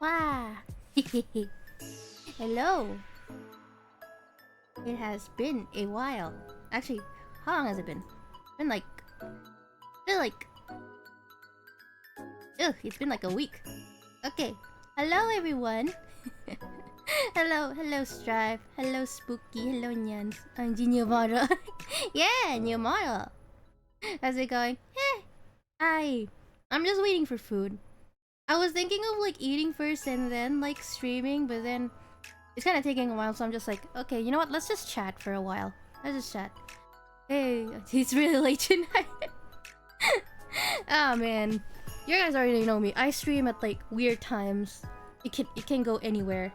Wow. Hello. It has been a while. Actually, how long has it been? Been like... it's been like a week. Okay. Hello, everyone. hello, Strive. Hello, Spooky. Hello, Nyans. I'm New Model. Yeah, new model. How's it going? I'm just waiting for food. I was thinking of like eating first and then like streaming, but then it's kind of taking a while, so I'm just like, okay, you know what? Let's just chat for a while. Let's just chat. Hey, it's really late tonight. Oh man, you guys already know me. I stream at like weird times. It can go anywhere.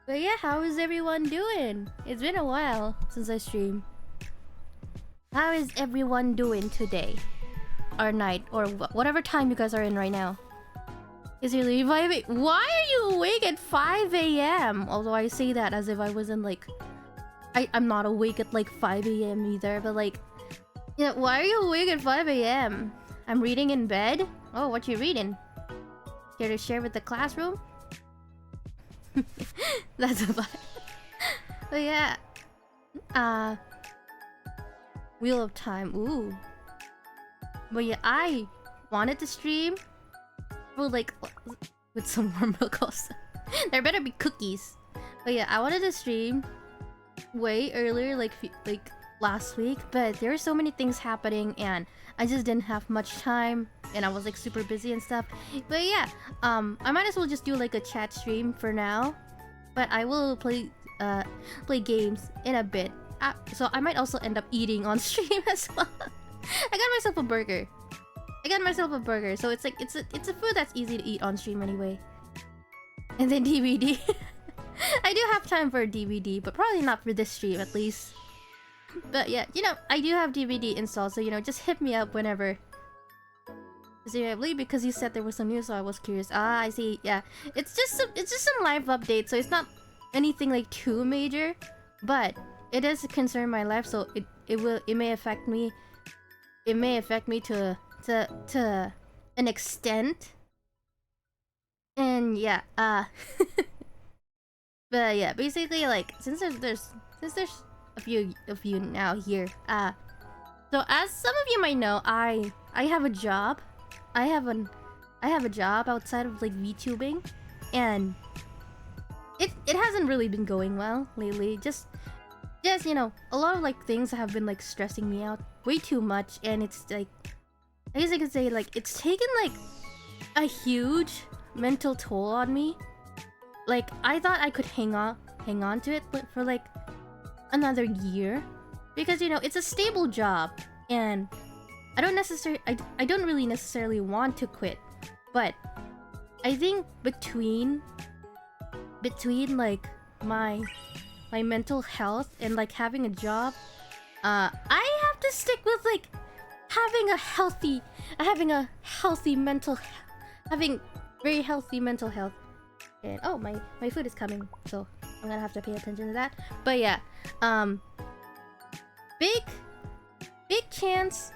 But yeah, how is everyone doing? It's been a while since I streamed. How is everyone doing today? Or night, or whatever time you guys are in right now. Is it reviving? Why are you awake at 5 a.m? Although I say that as if I wasn't like... I'm not awake at like 5 a.m. either, but like... Yeah, why are you awake at 5 a.m? I'm reading in bed? Oh, what you reading? Care to share with the classroom? That's a vibe. But yeah. Wheel of Time, ooh. But yeah, I wanted to stream for like with some warm milk also. There better be cookies. But yeah, I wanted to stream way earlier, like last week, but there were so many things happening and I just didn't have much time and I was like super busy and stuff. But yeah, I might as well just do like a chat stream for now. But I will play games in a bit. So I might also end up eating on stream as well. I got myself a burger. So it's like it's a food that's easy to eat on stream anyway. And then DVD. I do have time for a DVD, but probably not for this stream at least. But yeah, you know, I do have DVD installed, so you know, just hit me up whenever. Seriously, because you said there was some news, so I was curious. Ah, I see. Yeah, it's just some live update, so it's not anything like too major, but it does concern my life, so it may affect me. It may affect me to an extent. And yeah, but yeah, basically like since there's a few of you now here, so as some of you might know, I have a job. I have a job outside of like VTubing, and it hasn't really been going well lately. Just you know, a lot of like things have been like stressing me out way too much, and it's like, I guess I could say like it's taken like a huge mental toll on me. Like I thought I could hang on to it for like another year, because you know it's a stable job and I don't really necessarily want to quit, but I think between like my mental health and like having a job, I have to stick with like having very healthy mental health. And oh, my food is coming, so I'm gonna have to pay attention to that. But yeah, big chance,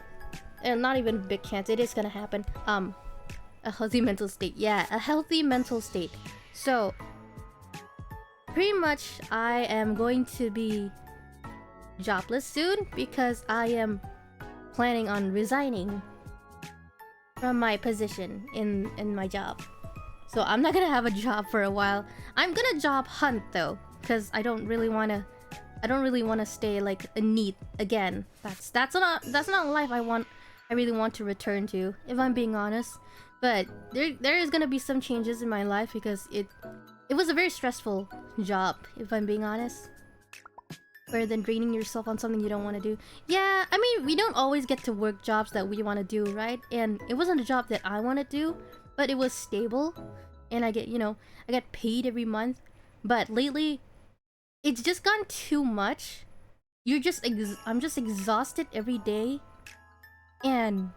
and not even big chance, it is gonna happen. A healthy mental state. Yeah, a healthy mental state. So pretty much I am going to be jobless soon because I am planning on resigning from my position in my job. So I'm not gonna have a job for a while. I'm gonna job hunt though, because I don't really wanna stay like a NEET again. That's not a life I really want to return to, if I'm being honest. But there is gonna be some changes in my life because it was a very stressful job, if I'm being honest. Rather than draining yourself on something you don't want to do. Yeah, I mean, we don't always get to work jobs that we want to do, right? And it wasn't a job that I want to do, but it was stable, and I get paid every month. But lately, it's just gone too much. I'm just exhausted every day, and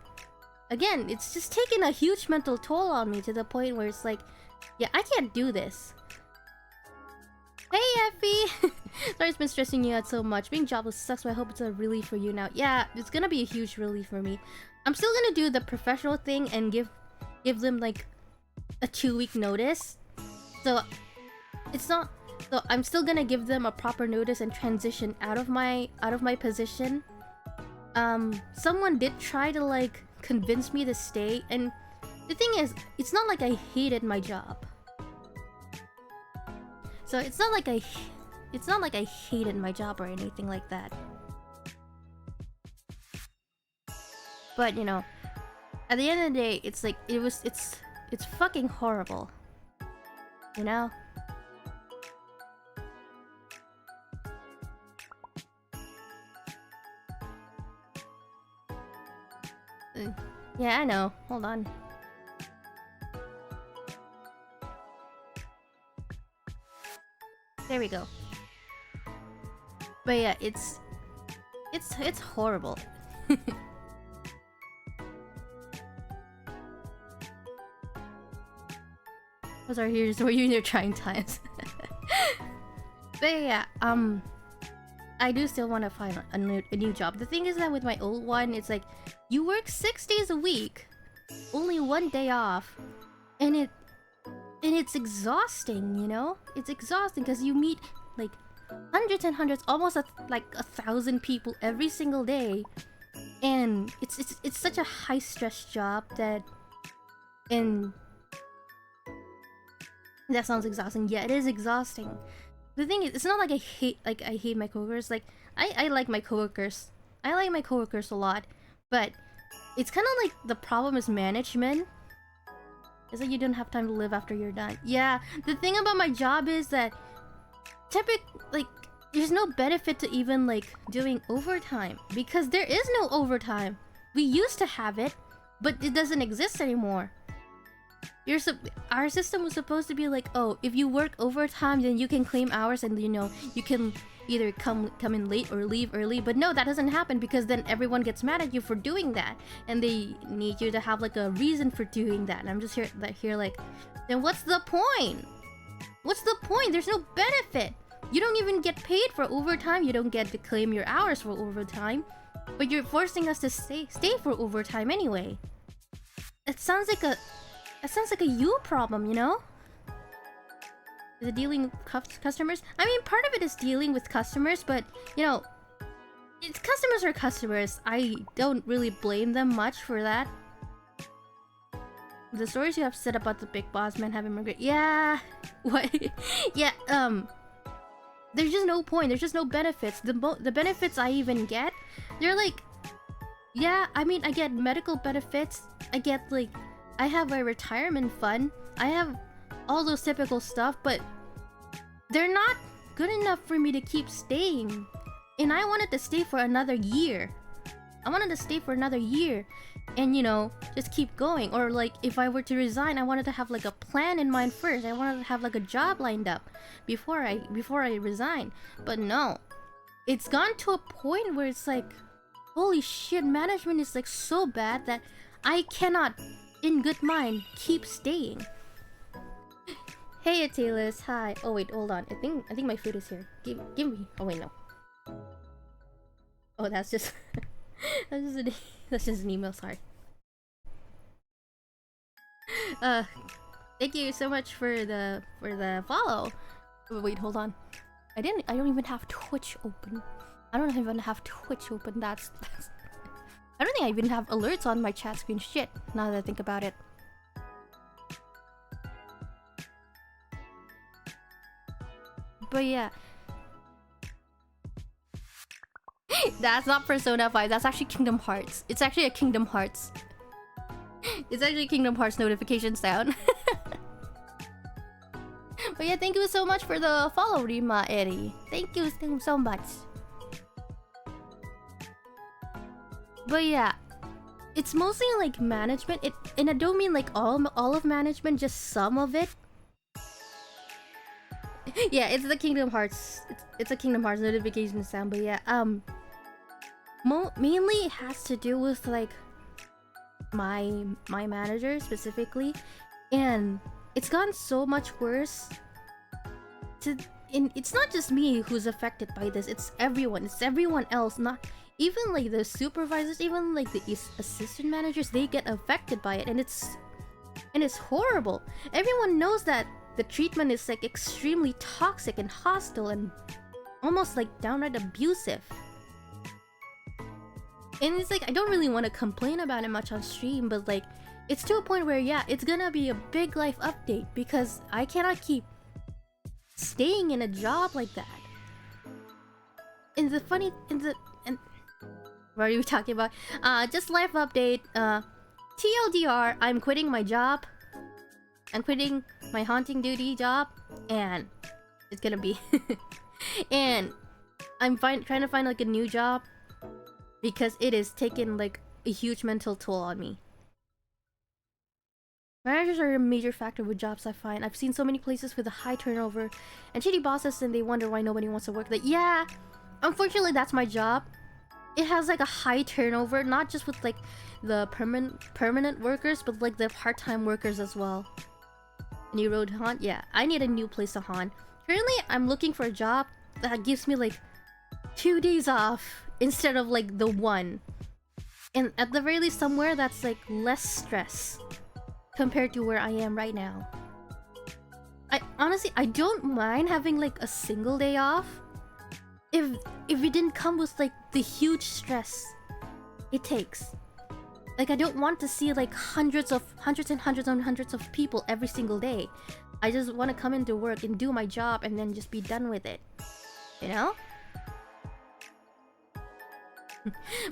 again, it's just taken a huge mental toll on me to the point where it's like, yeah, I can't do this. Hey, Effie! Sorry it's been stressing you out so much. Being jobless sucks, but I hope it's a relief for you now. Yeah, it's gonna be a huge relief for me. I'm still gonna do the professional thing and give them like a 2-week notice. So it's not. So I'm still gonna give them a proper notice and transition out of my position. Someone did try to like convince me to stay, and the thing is, it's not like I hated my job. So it's not like I hated my job or anything like that. But you know, at the end of the day, it's like it's fucking horrible. You know? Yeah, I know. Hold on. There we go. But yeah, it's horrible. Those are here for you in your trying times. But yeah, I do still want to find a new job. The thing is that with my old one, it's like you work 6 days a week, only 1 day off, and it's exhausting, you know? It's exhausting because you meet like hundreds and hundreds, almost like 1,000 people every single day, and it's such a high stress job that, and that sounds exhausting. Yeah, it is exhausting. The thing is, it's not like I hate my coworkers. Like I like my coworkers. I like my coworkers a lot, but it's kind of like the problem is management. Is that you don't have time to live after you're done. Yeah, the thing about my job is that like there's no benefit to even like doing overtime because there is no overtime. We used to have it, but it doesn't exist anymore. Our system was supposed to be like, oh, if you work overtime, then you can claim hours, and you know you can either come in late or leave early. But no, that doesn't happen because then everyone gets mad at you for doing that, and they need you to have like a reason for doing that. And I'm just here like, then what's the point? What's the point? There's no benefit. You don't even get paid for overtime. You don't get to claim your hours for overtime, but you're forcing us to stay for overtime anyway. It sounds like a you problem, you know? Is it dealing with customers? I mean, part of it is dealing with customers, but, you know, customers are customers. I don't really blame them much for that. The stories you have said about the big boss man having regret. Yeah. What? Yeah, there's just no point. There's just no benefits. The benefits I even get, they're like, yeah, I mean, I get medical benefits. I get, like, I have a retirement fund. I have all those typical stuff, but they're not good enough for me to keep staying. And I wanted to stay for another year. And, you know, just keep going. Or, like, if I were to resign, I wanted to have, like, a plan in mind first. I wanted to have, like, a job lined up before I resign. But no. It's gone to a point where it's like, holy shit, management is, like, so bad that I cannot, in good mind, keep staying. Hey, Atalis, hi. Oh wait, hold on. I think my food is here. Give me. Oh wait, no. Oh, that's just that's just an email. Sorry. Thank you so much for the follow. Oh, wait, hold on. I don't even have Twitch open. That's I don't think I even have alerts on my chat screen. Shit, now that I think about it. But yeah. That's not Persona 5, that's actually Kingdom Hearts. It's actually a Kingdom Hearts. It's actually Kingdom Hearts notification sound. But yeah, thank you so much for the follow, Rima Eri. Thank you so much. But yeah, it's mostly like management. And I don't mean like all of management, just some of it. Yeah, it's the Kingdom Hearts. It's a Kingdom Hearts notification sound. But yeah, mainly it has to do with like my manager specifically, and it's gotten so much worse. It's not just me who's affected by this. It's everyone. It's everyone else. Not even like the supervisors, even like the assistant managers. They get affected by it, and it's horrible. Everyone knows that the treatment is like extremely toxic and hostile and almost like downright abusive. And it's like, I don't really want to complain about it much on stream, but like, it's to a point where, yeah, it's gonna be a big life update because I cannot keep staying in a job like that. And what are you talking about? Just life update. TLDR, I'm quitting my job. I'm quitting my haunting duty job, and it's gonna be and I'm trying to find like a new job because it is taking like a huge mental toll on me. Managers are a major factor with jobs I find. I've seen so many places with a high turnover and shitty bosses, and they wonder why nobody wants to work there. Yeah, unfortunately that's my job. It has like a high turnover, not just with like the permanent workers, but like the part-time workers as well. New road haunt? Yeah, I need a new place to haunt. Currently, I'm looking for a job that gives me like 2 days off instead of like the 1. And at the very least, somewhere that's like less stress compared to where I am right now. I don't mind having like a single day off if it didn't come with like the huge stress it takes. Like, I don't want to see like hundreds of people every single day. I just want to come into work and do my job and then just be done with it. You know?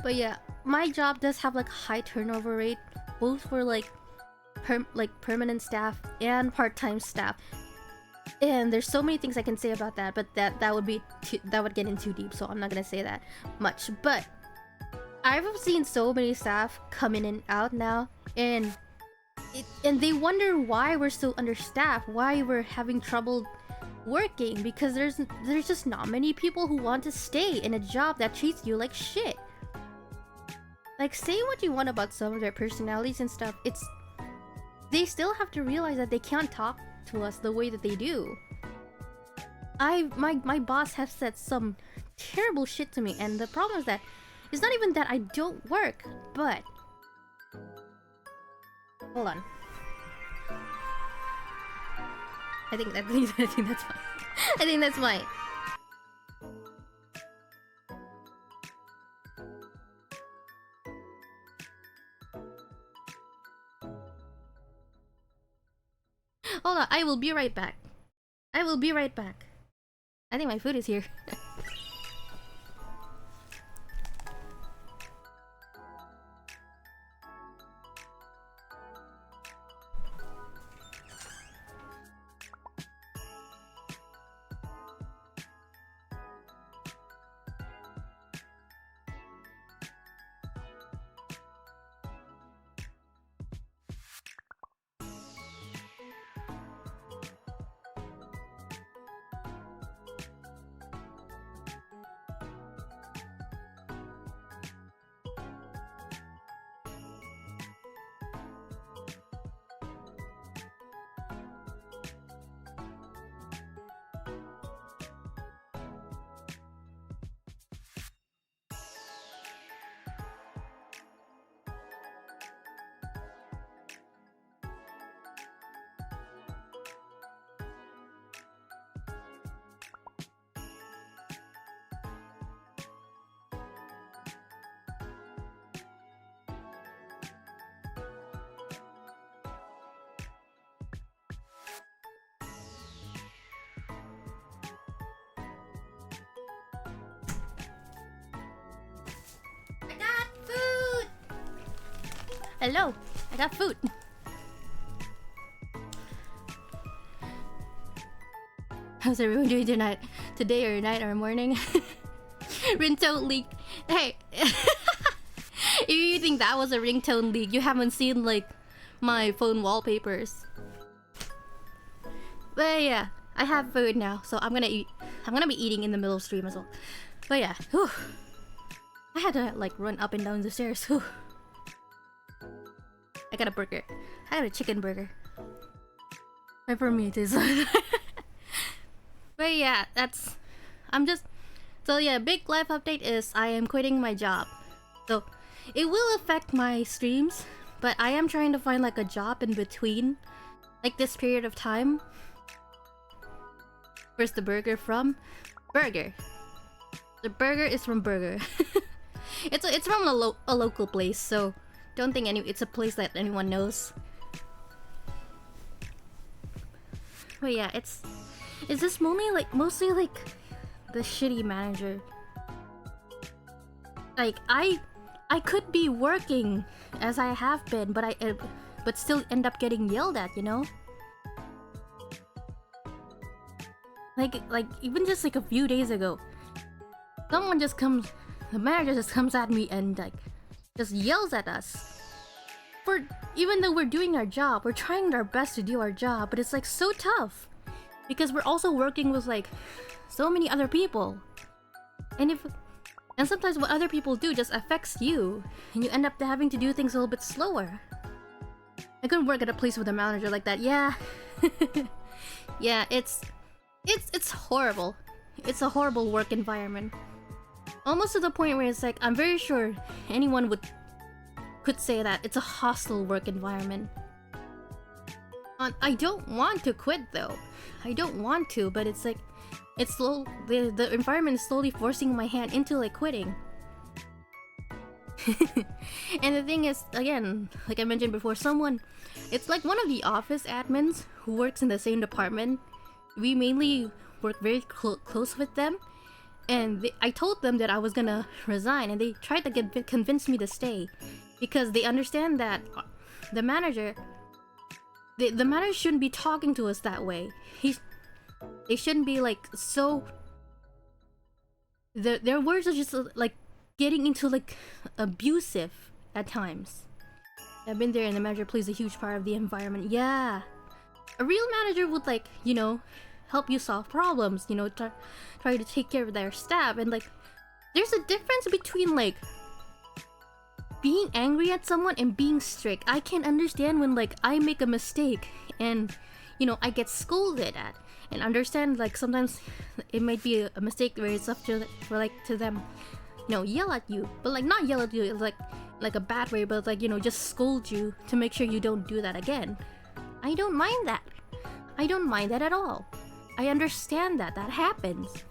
But yeah, my job does have like high turnover rate, both for like permanent staff and part-time staff. And there's so many things I can say about that, but that would get in too deep, so I'm not gonna say that much. But I've seen so many staff come in and out now, and they wonder why we're so understaffed, why we're having trouble working, because there's just not many people who want to stay in a job that treats you like shit. Like, say what you want about some of their personalities and stuff, they still have to realize that they can't talk to us the way that they do. My boss has said some terrible shit to me, and the problem is that it's not even that I don't work, but hold on. I think that's fine. I think that's fine. Hold on, I will be right back. I will be right back. I think my food is here. Hello, I got food. How's everyone doing tonight? Today or night or morning? Ringtone leak. Hey, if you think that was a ringtone leak, you haven't seen like my phone wallpapers. But yeah, I have food now, so I'm gonna eat. I'm gonna be eating in the middle of stream as well. But yeah, whew. I had to like run up and down the stairs. Whew. I got a burger. I got a chicken burger. And for me it is. But yeah, so yeah, big life update is I am quitting my job. So it will affect my streams, but I am trying to find like a job in between like this period of time. Where's the burger from? Burger. The burger is from Burger. It's from a local place, so don't think it's a place that anyone knows. But yeah, it's just mostly like the shitty manager. Like I could be working as I have been, but still end up getting yelled at, you know? Like even just like a few days ago, the manager just comes at me and like just yells at us. For even though we're doing our job, we're trying our best to do our job, but it's like so tough because we're also working with like so many other people, and sometimes what other people do just affects you, and you end up having to do things a little bit slower. I couldn't work at a place with a manager like that. Yeah, yeah, it's horrible. It's a horrible work environment. Almost to the point where it's like I'm very sure anyone could say that it's a hostile work environment. I don't want to quit though. I don't want to, but it's like the environment is slowly forcing my hand into like quitting. And the thing is, again, like I mentioned before, it's like one of the office admins who works in the same department. We mainly work very close with them, and I told them that I was gonna resign, and they tried to convince me to stay because they understand that the manager shouldn't be talking to us that way. They shouldn't be like so. Their words are just like getting into like abusive at times. I've been there, and the manager plays a huge part of the environment. Yeah, a real manager would like, you know, help you solve problems, you know, try to take care of their staff, and like there's a difference between like being angry at someone and being strict. I can understand when like I make a mistake and, you know, I get scolded at, and understand like sometimes it might be a mistake where it's up to them, you know, yell at you, but like not yell at you like a bad way, but like, you know, just scold you to make sure you don't do that again. I don't mind that. I don't mind that at all. I understand that happens.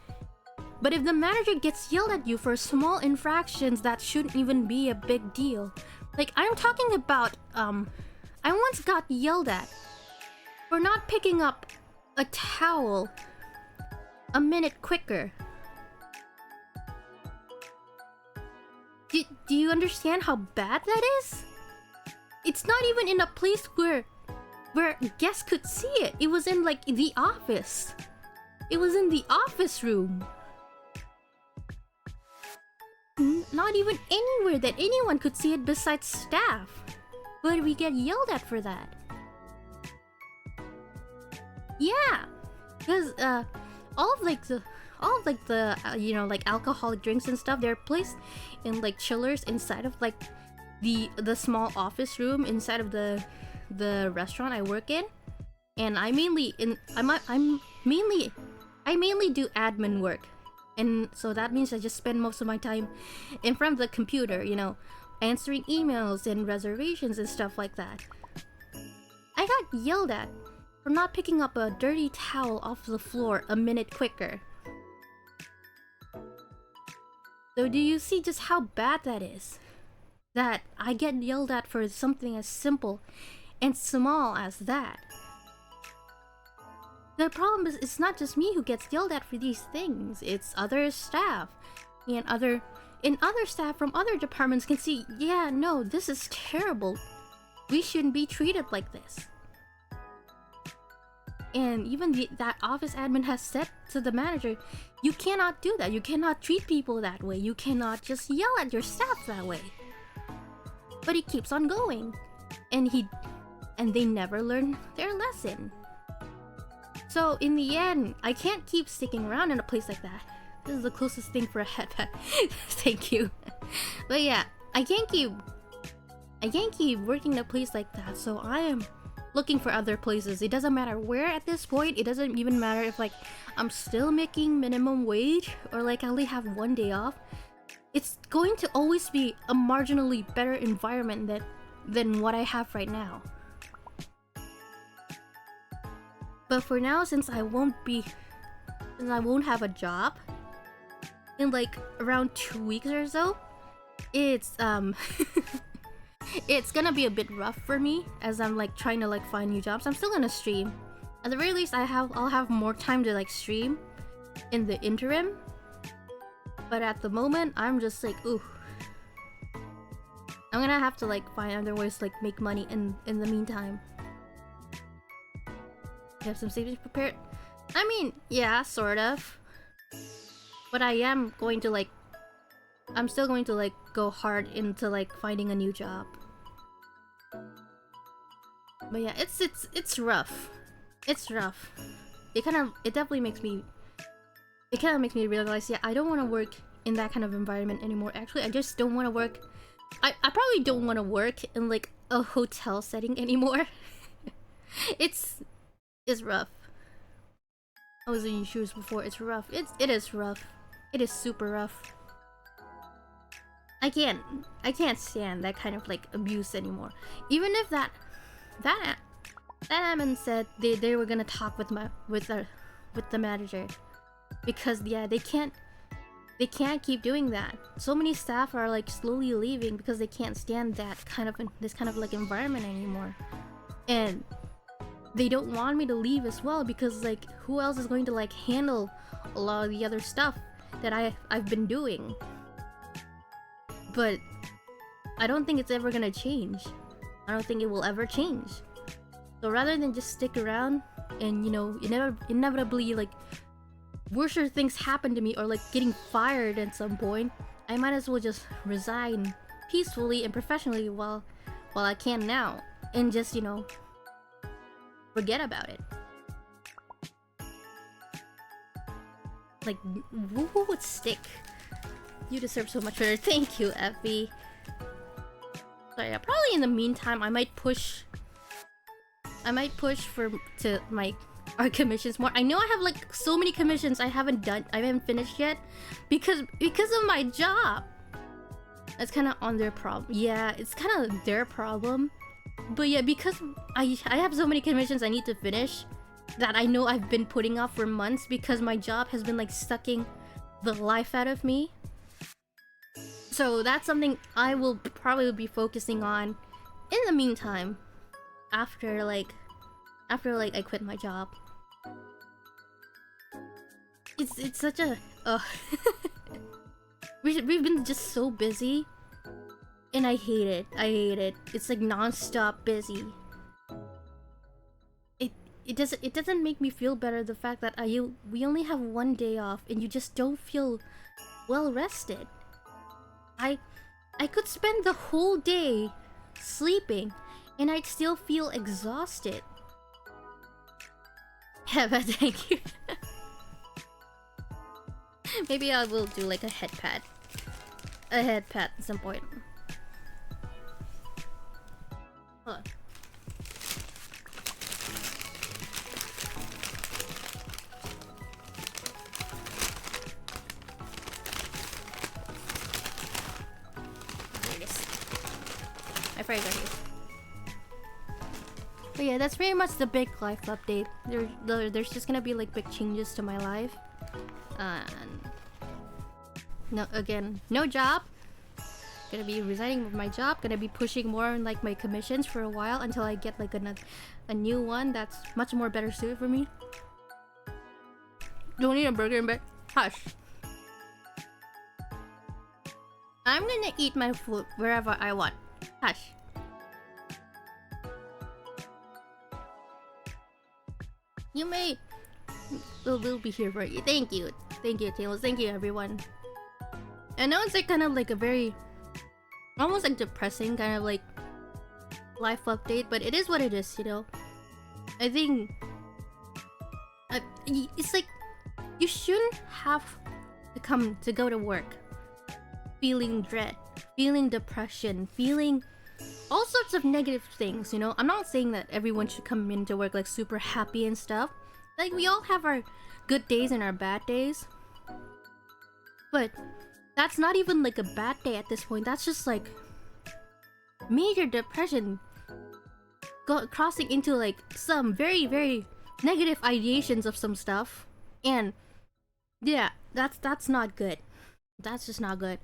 But if the manager gets yelled at you for small infractions that shouldn't even be a big deal. Like I'm talking about, I once got yelled at for not picking up a towel a minute quicker. Do you understand how bad that is? It's not even in a place where guests could see it. It was in like the office. It was in the office room. Not even anywhere that anyone could see it besides staff. But we get yelled at for that. Yeah, because all of the you know, like alcoholic drinks and stuff, they're placed in like chillers inside of like the small office room inside of the restaurant I work in, and I mainly do admin work, and so that means I just spend most of my time in front of the computer, you know, answering emails and reservations and stuff like that. I got yelled at for not picking up a dirty towel off the floor a minute quicker. So do you see just how bad that is? That I get yelled at for something as simple and small as that. The problem is, it's not just me who gets yelled at for these things. It's other staff, and other staff from other departments can see, yeah, no, this is terrible. We shouldn't be treated like this. And even that office admin has said to the manager, you cannot do that. You cannot treat people that way. You cannot just yell at your staff that way. But he keeps on going, and they never learn their lesson. So in the end, I can't keep sticking around in a place like that. This is the closest thing for a headband. Thank you. But yeah, I can't keep working in a place like that. So I am looking for other places. It doesn't matter where at this point. It doesn't even matter if like I'm still making minimum wage or like I only have one day off. It's going to always be a marginally better environment than what I have right now. But for now, since I won't be and I won't have a job in like around 2 weeks or so, it's it's gonna be a bit rough for me as I'm like trying to like find new jobs. I'm still gonna stream. At the very least, I'll have more time to like stream in the interim. But at the moment, I'm just like, ooh. I'm gonna have to like find other ways to like make money in the meantime. You have some savings prepared? I mean, yeah, sort of. But I am going to like, I'm still going to like go hard into like finding a new job. But yeah, it's rough. It's rough. It definitely makes me, it kind of makes me realize, yeah, I don't want to work in that kind of environment anymore. Actually, I just don't want to work. I probably don't want to work in like a hotel setting anymore. It's rough. I was in your shoes before. It's rough. It is rough. It is super rough. I can't stand that kind of like abuse anymore. Even if that admin said they were gonna talk with the manager, because yeah, they can't keep doing that. So many staff are like slowly leaving because they can't stand that kind of this kind of like environment anymore, and they don't want me to leave as well because like who else is going to like handle a lot of the other stuff that I've been doing. But I don't think it's ever gonna change. I don't think it will ever change. So rather than just stick around and, you know, inevitably like worser things happen to me or like getting fired at some point, I might as well just resign peacefully and professionally while I can now, and just, you know, forget about it. Like, who would stick? You deserve so much better. Thank you, Effie. So yeah, probably in the meantime, I might push to my art commissions more. I know I have like so many commissions I haven't finished yet because of my job. That's kind of on their problem. Yeah, it's kind of their problem. But yeah, because I have so many commissions I need to finish that I know I've been putting off for months because my job has been like sucking the life out of me. So that's something I will probably be focusing on in the meantime, after like I quit my job. It's such a we've been just so busy, and I hate it. It's like non-stop busy. It doesn't make me feel better, the fact that we only have one day off and you just don't feel well rested. I could spend the whole day sleeping and I'd still feel exhausted. Yeah, but thank you. Maybe I will do like a head pat at some point. Hold on. But yeah, that's pretty much the big life update. There's just gonna be like big changes to my life. No job. Gonna be resigning with my job. Gonna be pushing more on like my commissions for a while until I get like a new one that's much more better suited for me. Don't need a burger in bed. Hush. I'm gonna eat my food wherever I want. Hush. You may... We'll be here for you. Thank you. Thank you, Taylor. Thank you, everyone. I know it's like kind of like a very... almost like depressing kind of like life update, but it is what it is, you know? I think... it's like... you shouldn't have to go to work feeling dread, feeling depression, feeling all sorts of negative things, you know? I'm not saying that everyone should come into work like super happy and stuff. Like, we all have our good days and our bad days. But that's not even like a bad day at this point. That's just like major depression crossing into like some very, very negative ideations of some stuff. And yeah, that's not good. That's just not good.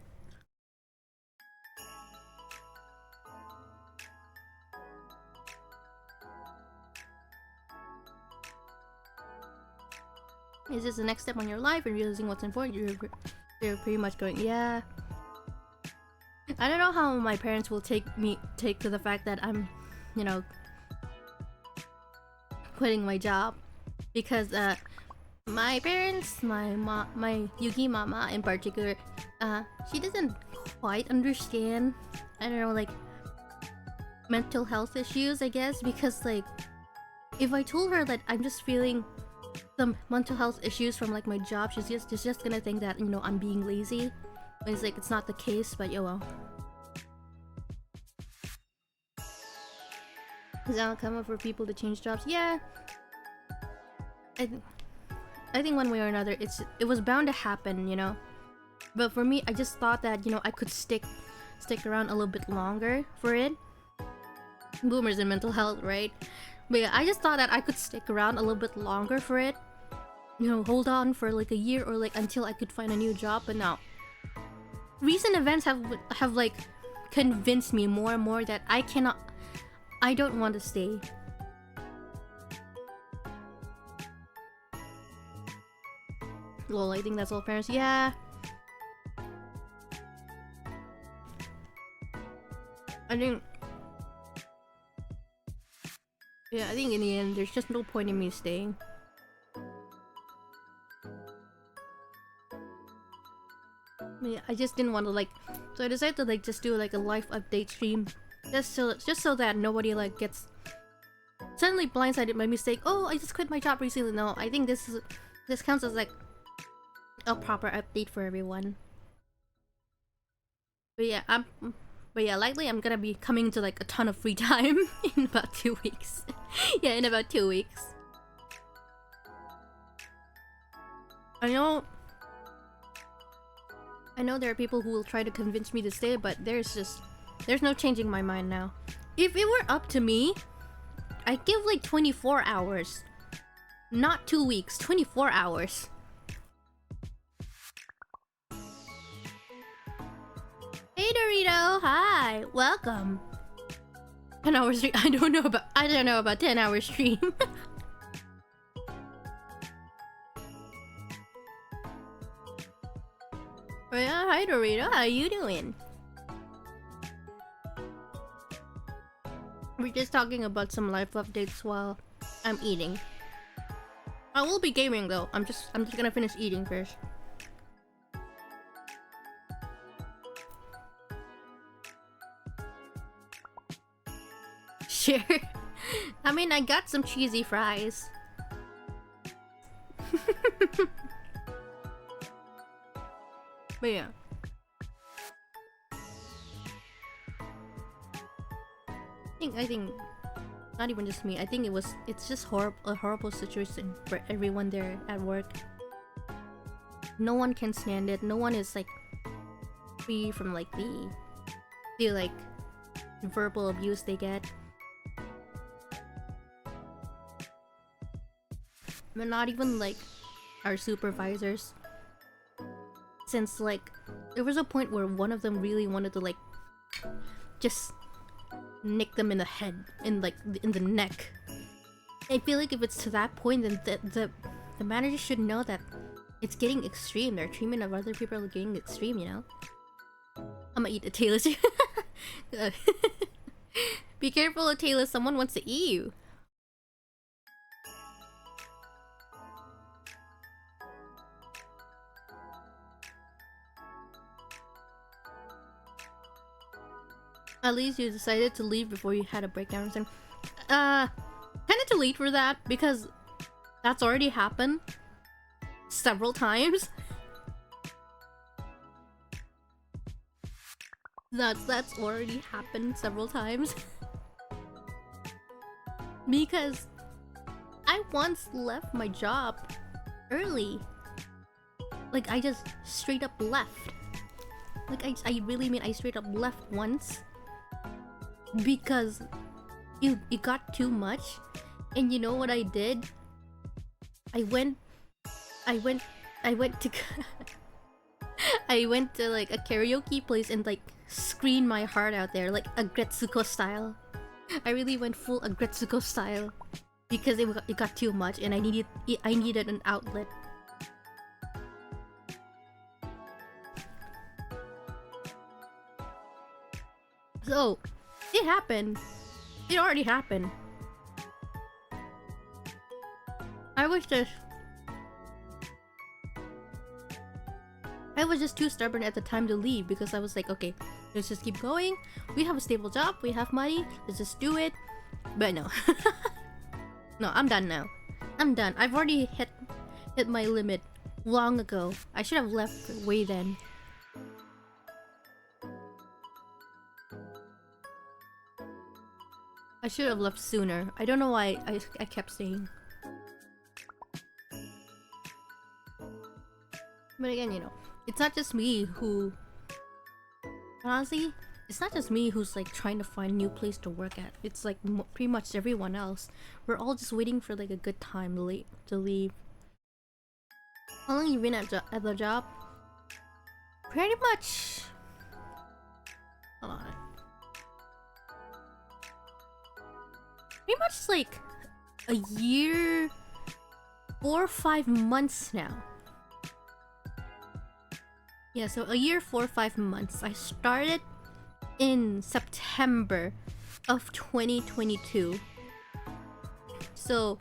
Is this the next step on your life and realizing what's important? You're pretty much going, yeah. I don't know how my parents will take to the fact that I'm, you know, quitting my job, because my parents, my Yuki mama in particular, she doesn't quite understand, I don't know, like, mental health issues, I guess, because like, if I told her that I'm just feeling some mental health issues from like my job, she's just gonna think that, you know, I'm being lazy. It's like, it's not the case, but yo, well. Is that common for people to change jobs? Yeah. I think one way or another, it was bound to happen, you know. But for me, I just thought that, you know, I could stick around a little bit longer for it. Boomers and mental health, right? But yeah, I just thought that I could stick around a little bit longer for it. You know, hold on for like a year or like until I could find a new job. But now, recent events have like convinced me more and more that I don't want to stay. Well, I think that's all parents. Yeah. I think in the end, there's just no point in me staying. Yeah, I just didn't want to like, so I decided to like just do like a live update stream, just so that nobody like gets suddenly blindsided by mistake. Oh, I just quit my job recently. No, I think this counts as like a proper update for everyone. But yeah, likely I'm gonna be coming to like a ton of free time in about 2 weeks. Yeah, in about 2 weeks. I know there are people who will try to convince me to stay, but there's no changing my mind now. If it were up to me, I'd give like 24 hours. Not 2 weeks, 24 hours. Hey Dorito, hi, welcome. 10 hours stream. I don't know about 10 hour stream. Oh yeah, hi Dorito, how you doing? We're just talking about some life updates while I'm eating. I will be gaming though. I'm just gonna finish eating first. Sure. I mean, I got some cheesy fries. But yeah. I think not even just me. I think it's just a horrible situation for everyone there at work. No one can stand it. No one is like free from like the like verbal abuse they get. But not even like our supervisors. Since like there was a point where one of them really wanted to like just nick them in the head, in the neck. I feel like if it's to that point, then the manager should know that it's getting extreme. Their treatment of other people are getting extreme, you know? I'ma eat a Taylor. Be careful, Taylor, someone wants to eat you. At least you decided to leave before you had a breakdown or something. Kinda too late for that, because that's already happened several times. That's already happened several times. Because I once left my job early. Like, I just straight up left. Like, I really mean I straight up left once. Because it got too much. And you know what I did? I went I went I went to I went to like a karaoke place and like screamed my heart out there like Agretsuko style. I really went full Agretsuko style because it got too much and I needed an outlet. So it happened. It already happened. I was just too stubborn at the time to leave because I was like, okay, let's just keep going. We have a stable job, we have money, let's just do it. But no. No, I'm done now. I'm done. I've already hit my limit long ago. I should have left way then. I should have left sooner. I don't know why I kept staying. But again, you know, it's not just me who... Honestly, it's not just me who's like trying to find a new place to work at. It's like pretty much everyone else. We're all just waiting for like a good time to leave. How long you been at the job? Pretty much... Hold on. Pretty much like a year... 4 or 5 months now. Yeah, so a year, 4 or 5 months. I started in September of 2022. So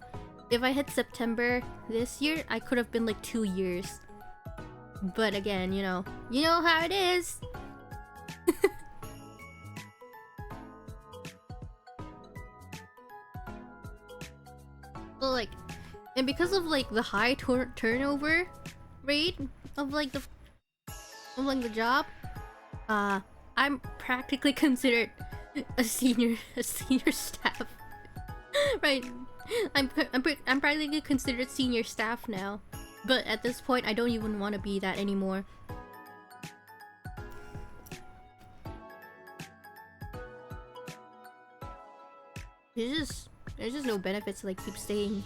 if I hit September this year, I could have been like 2 years. But again, you know how it is. So like, and because of like the high turnover rate of like the job, I'm practically considered a senior staff. Right, I'm practically considered senior staff now, but at this point I don't even want to be that anymore. There's just no benefits to like keep staying.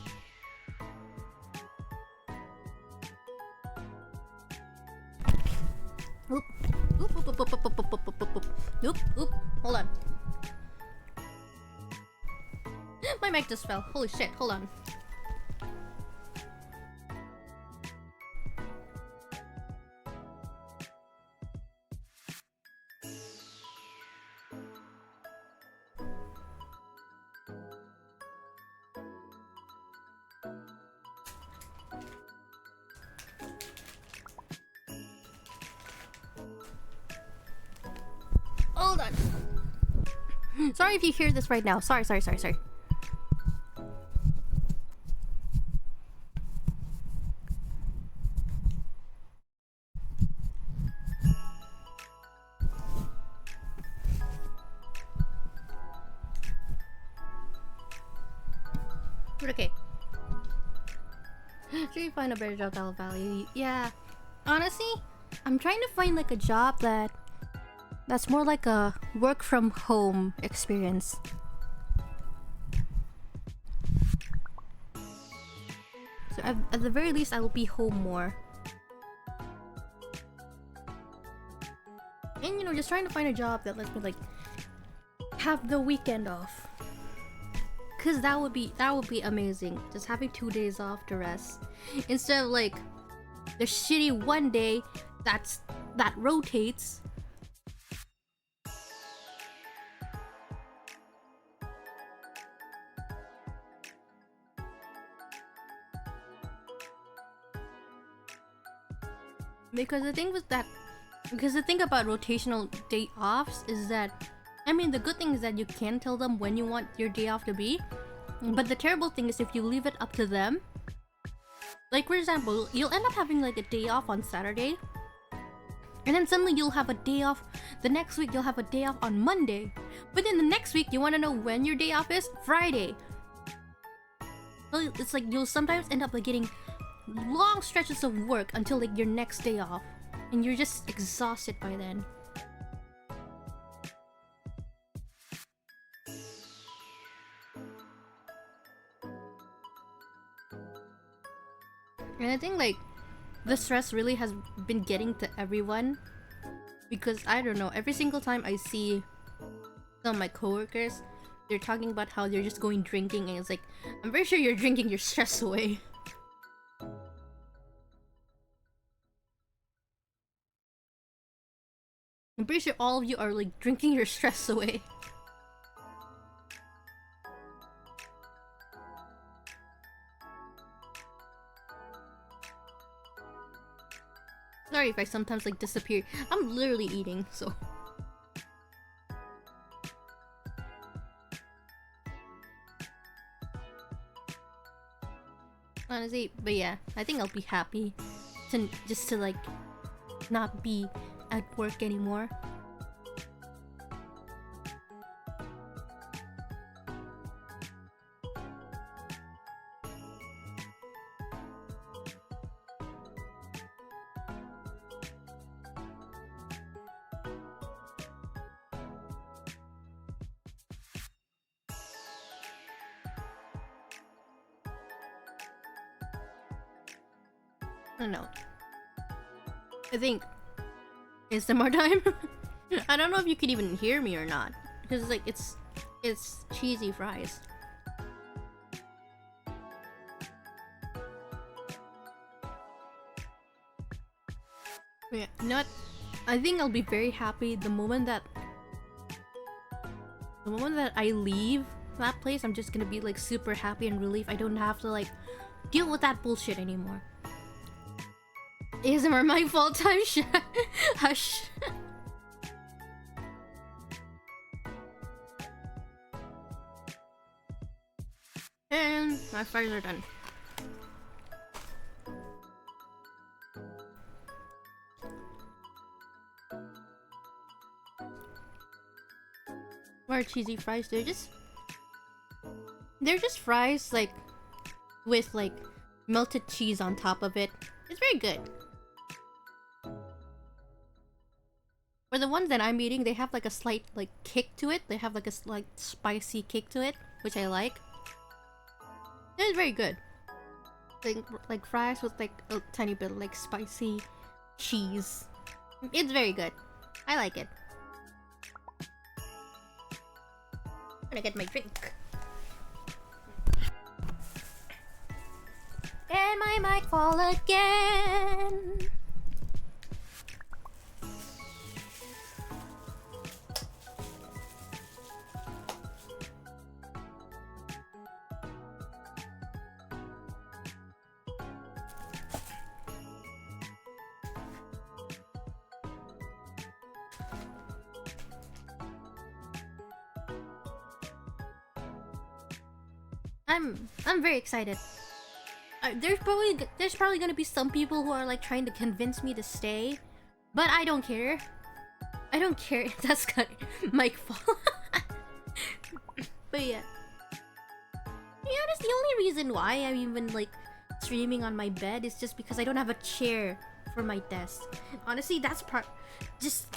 Oop. Oop, oop, oop, oop, oop, oop, oop, oop, oop, oop. Oop, oop. Hold on. My mic just fell. Holy shit, hold on. Hold on. Sorry if you hear this right now. Sorry. But okay. Should we find a better job that'll value? Yeah. Honestly, I'm trying to find like a job that's more like a work from home experience. So at the very least, I will be home more. And you know, just trying to find a job that lets me like have the weekend off. Cause that would be amazing. Just having 2 days off to rest. Instead of like the shitty 1 day that rotates. Because the thing about rotational day offs is that, I mean, the good thing is that you can tell them when you want your day off to be, but the terrible thing is if you leave it up to them. Like for example, you'll end up having like a day off on Saturday, and then suddenly you'll have a day off. The next week you'll have a day off on Monday, but then the next week you want to know when your day off is? Friday. So it's like you'll sometimes end up like getting long stretches of work until like your next day off, and you're just exhausted by then. And I think like the stress really has been getting to everyone, because I don't know, every single time I see some of my coworkers, they're talking about how they're just going drinking, and it's like, I'm very sure you're drinking your stress away. I'm pretty sure all of you are like drinking your stress away. Sorry if I sometimes like disappear. I'm literally eating, so. Honestly, but yeah, I think I'll be happy to just to like not be at work anymore. I don't know. I think it's the more time. I don't know if you can even hear me or not, because like it's cheesy fries. Yeah, you know what? I think I'll be very happy the moment that I leave that place. I'm just gonna be like super happy and relieved. I don't have to like deal with that bullshit anymore. ASMR my fault time. Hush. And my fries are done. What are cheesy fries? They're just fries like with like melted cheese on top of it. It's very good. For the ones that I'm eating, they have like a slight like kick to it. They have like a slight spicy kick to it, which I like. It's very good. Like fries with like a tiny bit of like spicy cheese. It's very good. I like it. I'm gonna get my drink. And my mic fall again. I'm very excited. There's probably gonna be some people who are like trying to convince me to stay, but I don't care. I don't care if that's got mic fall. But yeah, that's the only reason why I'm even like streaming on my bed is just because I don't have a chair for my desk. Honestly, that's part. Just.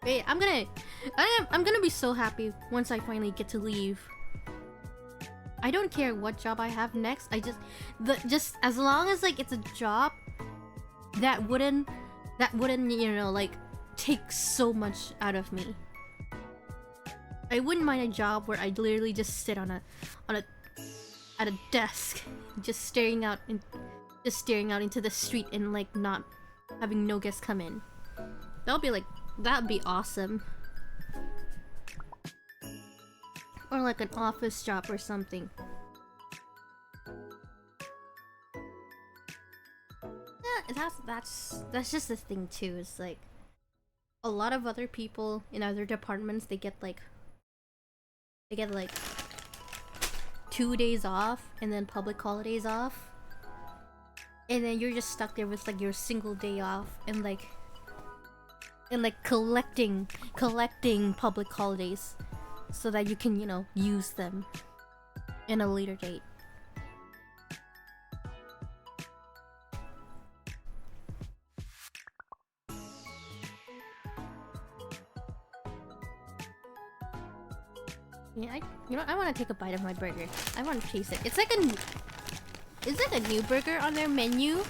Wait, I'm gonna be so happy once I finally get to leave. I don't care what job I have next. Just as long as like it's a job that wouldn't you know like take so much out of me. I wouldn't mind a job where I'd literally just sit at a desk, just staring out into the street and like not having no guests come in. That'd be awesome. Or like an office job or something. Yeah, that's just the thing too. It's like a lot of other people in other departments they get like 2 days off and then public holidays off, and then you're just stuck there with like your single day off and like collecting public holidays so that you can, you know, use them in a later date. Yeah, I want to take a bite of my burger. I want to taste it. It's like a new burger on their menu,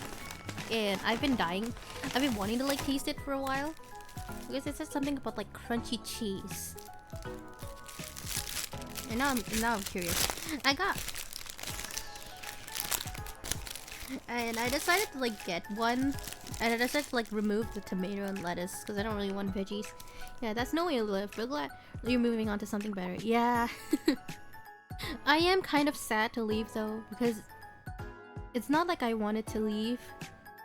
and I've been wanting to like taste it for a while because it says something about like crunchy cheese. And now I'm curious. And I decided to like get one, and I decided to like remove the tomato and lettuce because I don't really want veggies. Yeah, that's no way to live. But glad you're moving on to something better. Yeah. I am kind of sad to leave though, because it's not like I wanted to leave,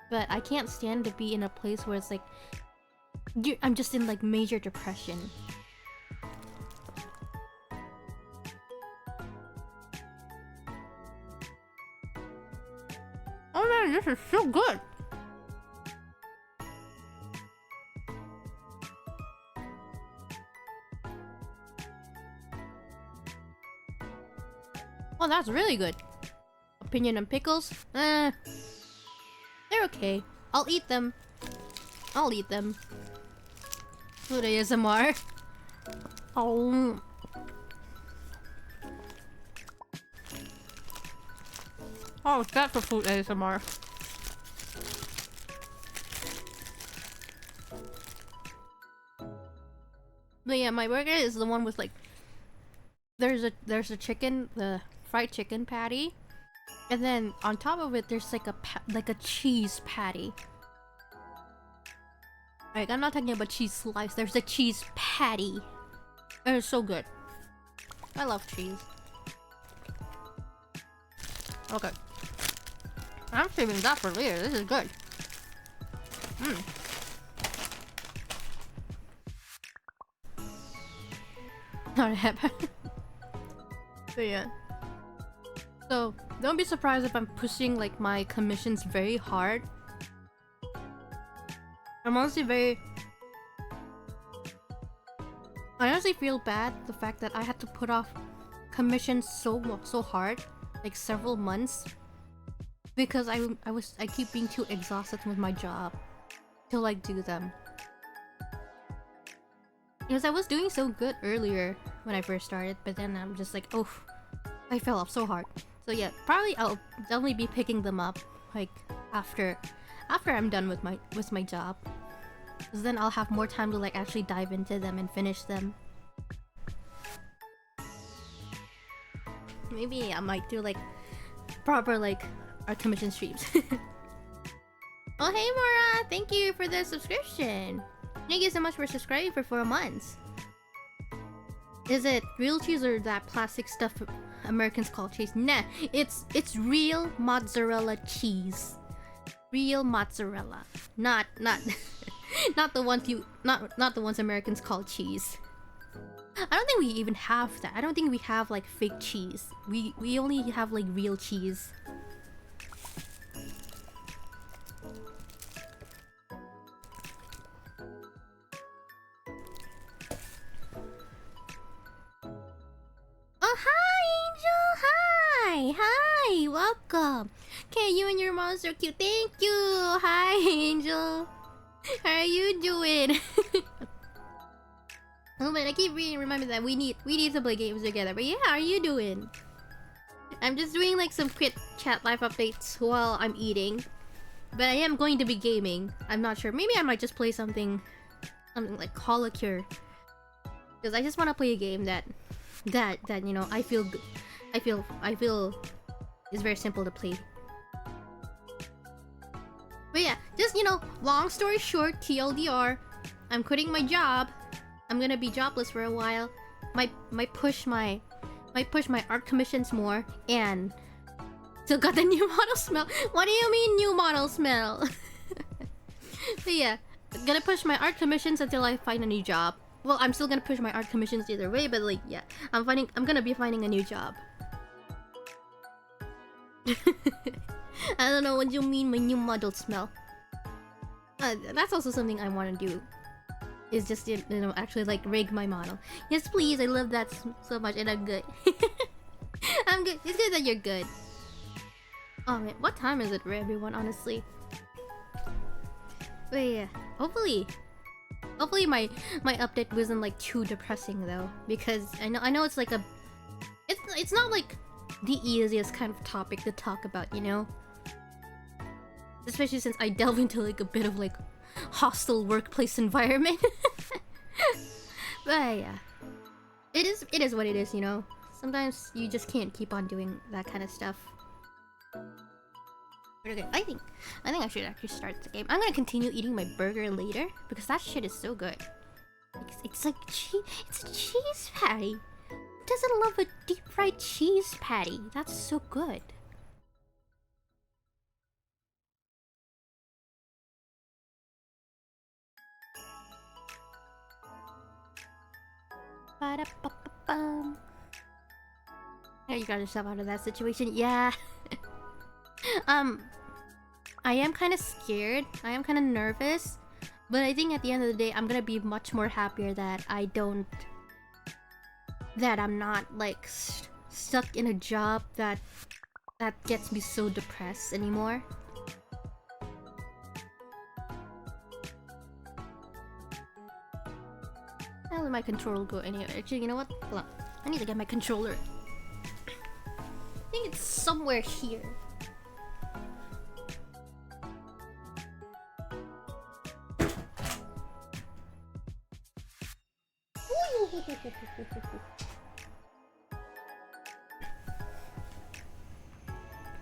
but I can't stand to be in a place where it's like I'm just in like major depression. Oh man, this is so good! Oh, that's really good. Opinion on pickles? They're okay. I'll eat them. Food ASMR. Oh. Oh, it's that for food ASMR. But yeah, my burger is the one with like there's a chicken, the fried chicken patty, and then on top of it there's like a cheese patty. Like, I'm not talking about cheese slice. There's a cheese patty. And it's so good. I love cheese. Okay. I'm saving that for later. This is good. Not happy. But yeah. So, don't be surprised if I'm pushing like my commissions very hard. I'm honestly I honestly feel bad the fact that I had to put off commissions so hard, like several months, because I keep being too exhausted with my job to like do them. Because I was doing so good earlier when I first started, but then I'm just like, oh, I fell off so hard. So yeah, probably I'll definitely be picking them up like after I'm done with my job. Because then I'll have more time to like actually dive into them and finish them. Maybe I might do like proper like our commission streams. Oh hey Mora! Thank you for the subscription! Thank you so much for subscribing for 4 months. Is it real cheese or that plastic stuff Americans call cheese? Nah, it's real mozzarella cheese. Real mozzarella. Not not the ones Americans call cheese. I don't think we even have that. I don't think we have like fake cheese. We only have like real cheese. Oh hi Angel! Hi! Welcome! Okay, you and your monster cute. Thank you! Hi Angel! How are you doing? Oh man, I keep remembering that we need to play games together. But yeah, how are you doing? I'm just doing like some quick chat live updates while I'm eating. But I am going to be gaming. I'm not sure. Maybe I might just play something like HoloCure. Because I just want to play a game that you know I feel is very simple to play. But yeah, just, you know, long story short, TLDR, I'm quitting my job. I'm gonna be jobless for a while. Might push my art commissions more, and still got the new model smell. What do you mean new model smell? But yeah, gonna push my art commissions until I find a new job. Well, I'm still gonna push my art commissions either way, but like yeah, I'm gonna be finding a new job. I don't know what you mean my new model smell. That's also something I want to do. Is just, you know, actually like rig my model. Yes please, I love that so much, and I'm good. I'm good. It's good that you're good. Oh man, what time is it for everyone, honestly? But yeah, hopefully Hopefully my update wasn't like too depressing though, because I know it's like a it's not like the easiest kind of topic to talk about, you know? Especially since I delve into like a bit of like hostile workplace environment. But yeah. It is what it is, you know? Sometimes you just can't keep on doing that kind of stuff. But okay, I think I should actually start the game. I'm gonna continue eating my burger later because that shit is so good. It's like cheese. It's a cheese patty. Who doesn't love a deep fried cheese patty? That's so good. Ba-da-ba-ba-bum. Yeah, you got yourself out of that situation. Yeah. I am kind of scared. I am kind of nervous. But I think at the end of the day, I'm gonna be much more happier that I'm not like stuck in a job that gets me so depressed anymore. How did my controller go anyway? Actually, you know what? Hold on. I need to get my controller. I think it's somewhere here.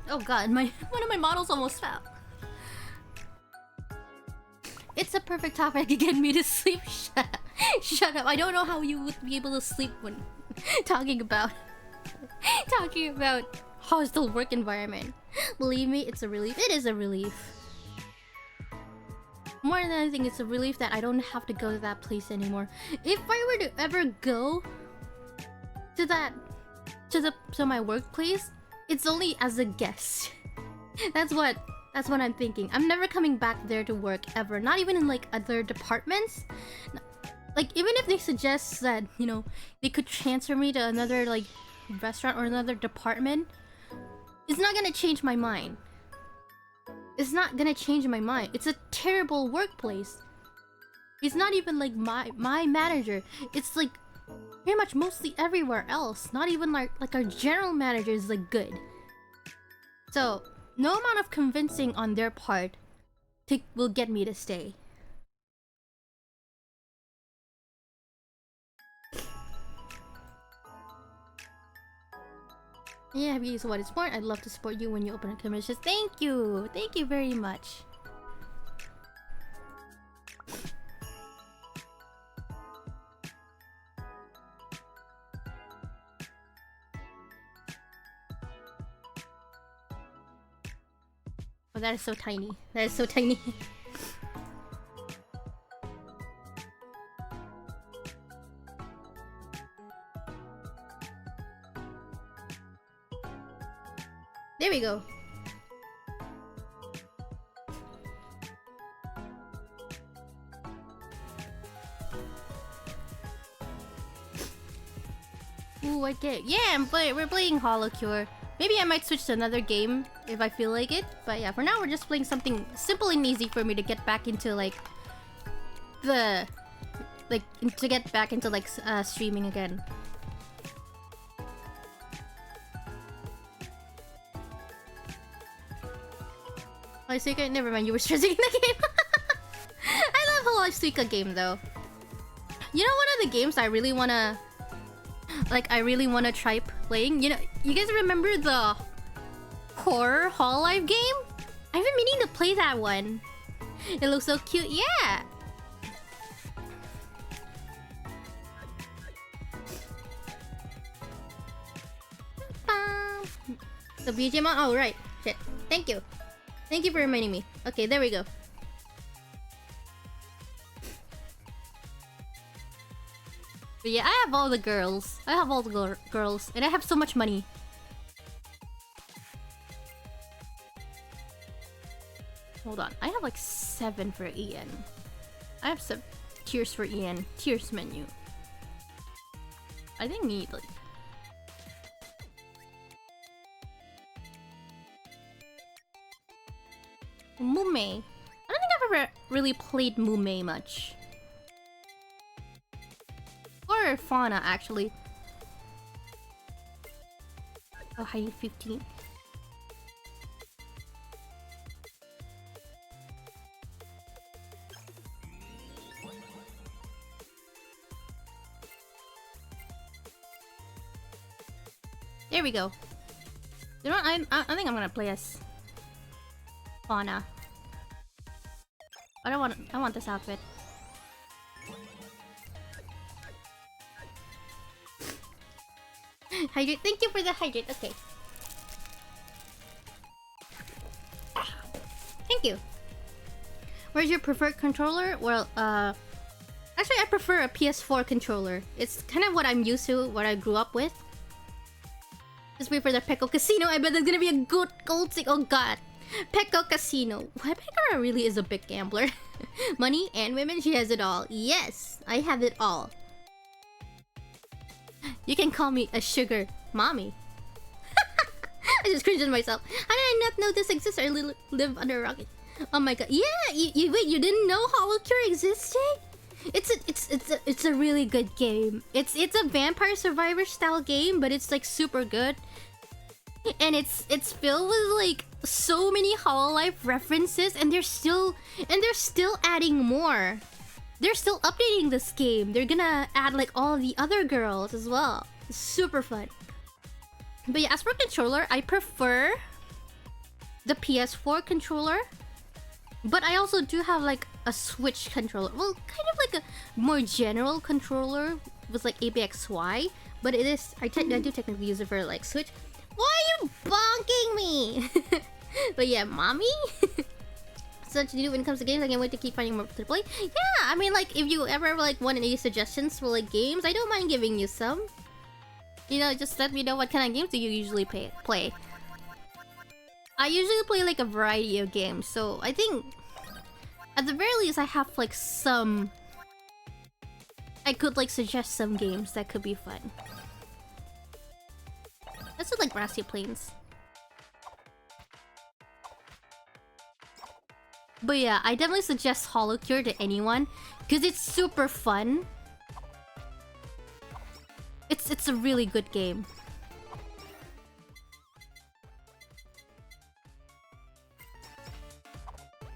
Oh god, one of my models almost fell. It's a perfect topic to get me to sleep. Shut up. I don't know how you would be able to sleep when talking about hostile work environment. Believe me, it's a relief. It is a relief. More than anything, it's a relief that I don't have to go to that place anymore. If I were to ever go to my workplace, it's only as a guest. That's what I'm thinking. I'm never coming back there to work ever. Not even in like other departments. Like even if they suggest that, you know, they could transfer me to another like restaurant or another department, it's not gonna change my mind. It's not gonna change my mind. It's a terrible workplace. It's not even like my manager. It's like pretty much mostly everywhere else. Not even like our general manager is like good. So no amount of convincing on their part will get me to stay. Yeah, have you used what is sport? I'd love to support you when you open a commission. Thank you! Thank you very much. Oh, that is so tiny. That is so tiny. There we go. Ooh, what game? Yeah, we're playing HoloCure. Maybe I might switch to another game if I feel like it. But yeah, for now we're just playing something simple and easy for me to get back into like streaming again. Oh, Suika, never mind, you were stressing the game. I love whole Suika game though. You know, one of the games I really wanna try playing. You know, you guys remember the horror Hololive game? I've been meaning to play that one. It looks so cute. Yeah. The BGM on. Oh right. Shit. Thank you. Thank you for reminding me. Okay, there we go. But yeah, I have all the girls. I have all the girls. And I have so much money. Hold on. I have like 7 for Ian. I have some tiers for Ian. Tiers menu. I think need like... Mume. I don't think I've ever really played Mume much. prefer Fauna actually. Oh, I need 15. There we go. You know what? I think I'm gonna play as Fauna. I want this outfit. Hydrate. Thank you for the hydrate. Okay. Thank you. Where's your preferred controller? Well, actually I prefer a PS4 controller. It's kind of what I'm used to, what I grew up with. Just wait for the Pecco Casino. I bet there's gonna be a good gold stick. Oh god. Pecco Casino. Why Pecco really is a big gambler. Money and women, she has it all. Yes, I have it all. You can call me a sugar mommy. I just cringed at myself. How did I not know this exists or live under a rocket? Oh my god. Yeah, wait, you didn't know HoloCure existed? It's a really good game. It's a Vampire Survivor style game, but it's like super good. And it's filled with like so many Hololive references, and they're still adding more. They're still updating this game. They're gonna add like all the other girls as well. It's super fun. But yeah, as for controller, I prefer the PS4 controller. But I also do have like a Switch controller. Well, kind of like a more general controller with like ABXY. But it is, I do technically use it for like Switch. Why are you bonking me? But yeah, mommy? Such to do when it comes to games. I can't wait to keep finding more to play. Yeah, I mean like if you ever like want any suggestions for like games, I don't mind giving you some. You know, just let me know what kind of games do you usually play. I usually play like a variety of games, so I think at the very least I have like some... I could like suggest some games that could be fun. Let's do like Grassy Plains. But yeah, I definitely suggest HoloCure to anyone because it's super fun. It's a really good game.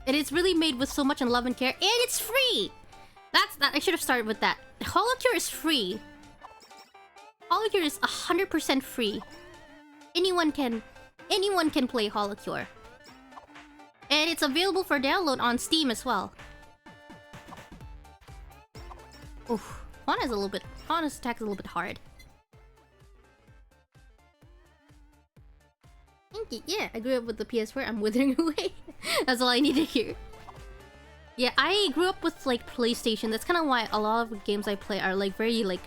And it's really made with so much love and care, and it's free. That I should have started with that. HoloCure is free. HoloCure is 100% free. Anyone can play HoloCure. And it's available for download on Steam as well. Oof. Fauna's attack is a little bit hard. Thank you. Yeah, I grew up with the PS4. I'm withering away. That's all I need to hear. Yeah, I grew up with like PlayStation. That's kind of why a lot of the games I play are like very like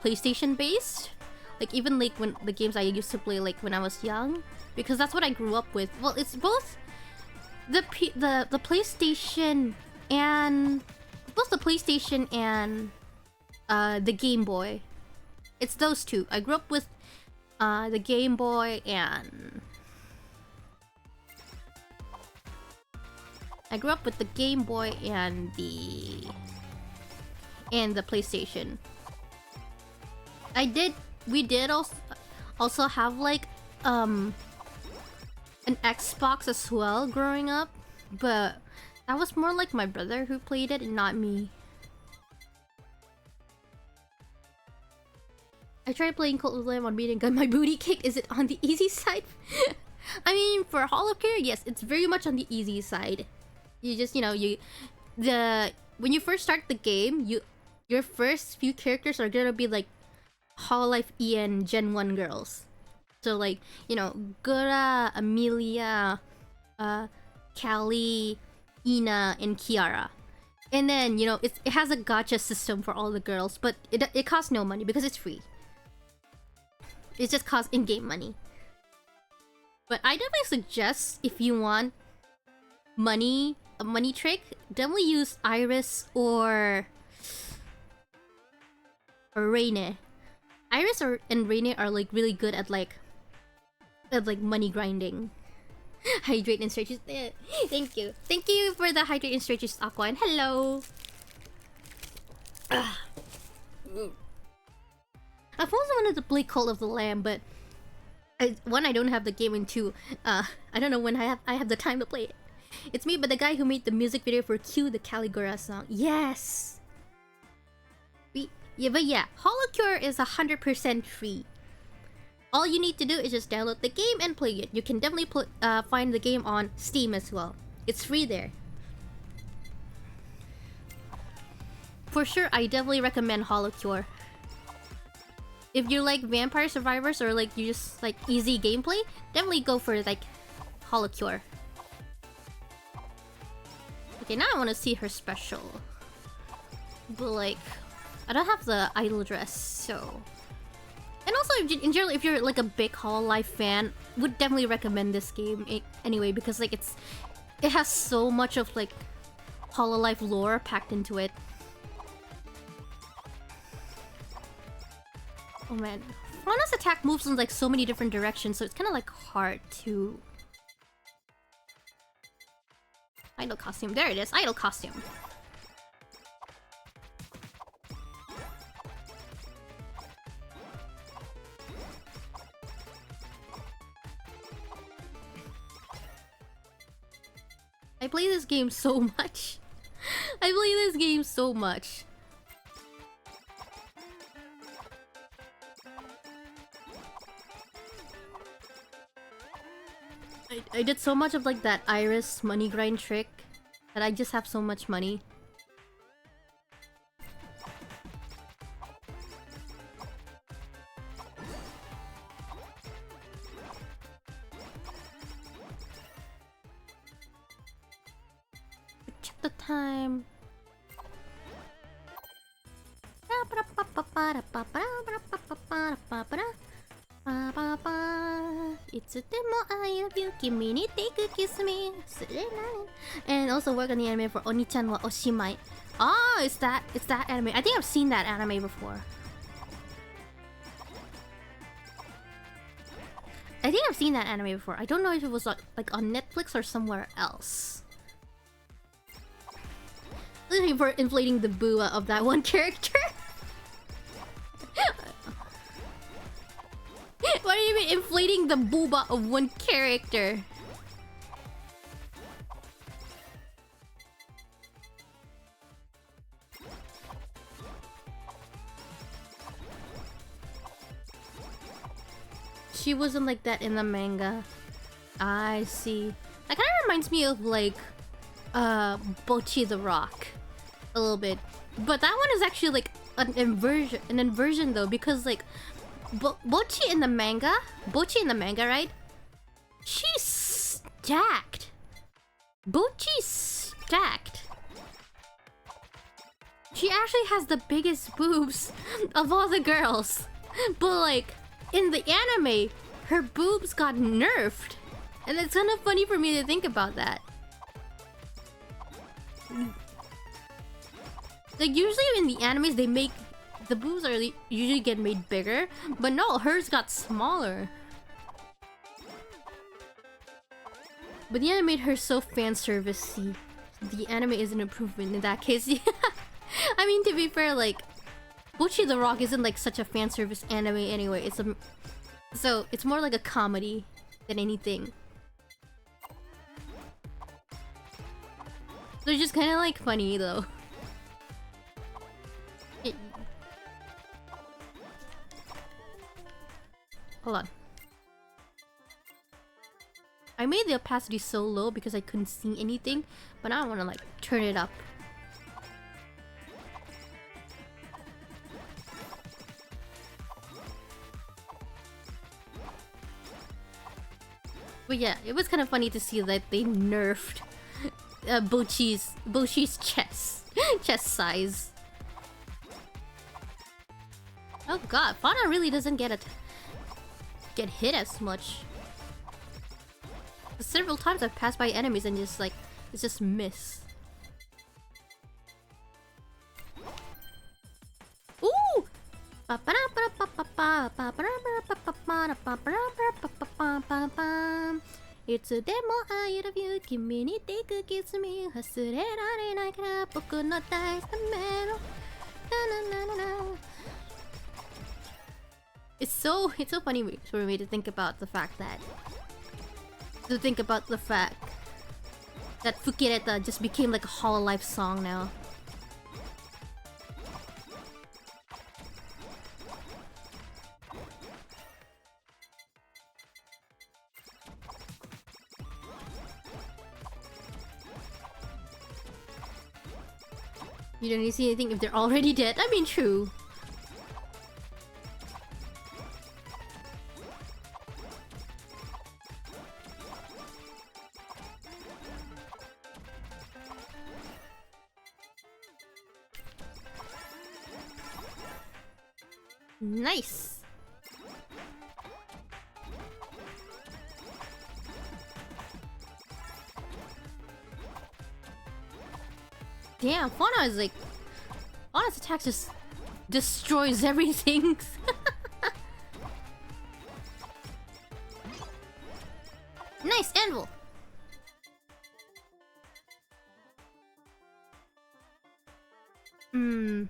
PlayStation based. Like even like when the games I used to play like when I was young, because that's what I grew up with. Well, it's both the PlayStation and the Game Boy. It's those two. I grew up with the Game Boy and the PlayStation. We did also have like an Xbox as well growing up, but that was more like my brother who played it and not me. I tried playing Cult of Lamb on medium gun. My booty kick, is it on the easy side? I mean, for HoloCare, yes, it's very much on the easy side. You just, when you first start the game, your first few characters are gonna be like Hololive EN Gen 1 girls. So like, Gura, Amelia, Callie, Ina, and Kiara. And then, it has a gacha system for all the girls, but it costs no money because it's free. It just costs in-game money. But I definitely suggest if you want a money trick, definitely use Iris or Reine. Iris and Reine are like really good at like money grinding. Hydrate and stretches. Thank you. Thank you for the hydrate and stretches, Aqua, and hello. I've also wanted to play Cult of the Lamb, but one, I don't have the game, and two, I don't know when I have the time to play it. It's me, but the guy who made the music video for Q, the Caligura song. Yes. But yeah, HoloCure is 100% free. All you need to do is just download the game and play it. You can definitely find the game on Steam as well. It's free there. For sure, I definitely recommend HoloCure. If you like Vampire Survivors or like you just like easy gameplay, definitely go for like HoloCure. Okay, now I want to see her special. But like, I don't have the idol dress, so... And also, in general, if you're like a big Hololive fan, would definitely recommend this game anyway, because like it has so much of like Hololive lore packed into it. Oh man, Frana's attack moves in like so many different directions, so it's kind of like hard to... Idol costume, there it is, idol costume. I play this game so much. I play this game so much. I did so much of like that Iris money grind trick that I just have so much money. Check the time. And also work on the anime for Oni-chan wa Oshimai. Oh, it's that anime. I think I've seen that anime before. I don't know if it was like on Netflix or somewhere else. Looking for inflating the booa of that one character. What do you mean inflating the booba of one character? She wasn't like that in the manga. I see. That kind of reminds me of like Bocchi the Rock a little bit. But that one is actually like an inversion though, because like Bocchi in the manga, right? She's stacked. Bocchi's stacked. She actually has the biggest boobs of all the girls. But like, in the anime, her boobs got nerfed. And it's kind of funny for me to think about that. Like, usually in the animes, they make... The boobs usually get made bigger. But no, hers got smaller. But the anime made her so fan-service-y. The anime is an improvement in that case. I mean, to be fair, like... Bocchi the Rock isn't like such a fan-service anime anyway. So it's more like a comedy than anything. They're just kind of like funny though. Hold on. I made the opacity so low because I couldn't see anything, but now I want to like turn it up. But yeah, it was kind of funny to see that they nerfed Bocchi's chest size. Oh god, Fauna really doesn't get hit as much. Several times I've passed by enemies and just like it's just miss. Ooh! It's a demo I love you, kimi ni take kiss me, hasurerarenai kara boku no daisuke mero. it's so funny for me to think about the fact that Fukireta just became like a Hololive song now. You don't need to see anything if they're already dead. I mean, true. Nice. Damn, Fauna is like... Fauna's attack just destroys everything. Nice, Anvil! Hmm...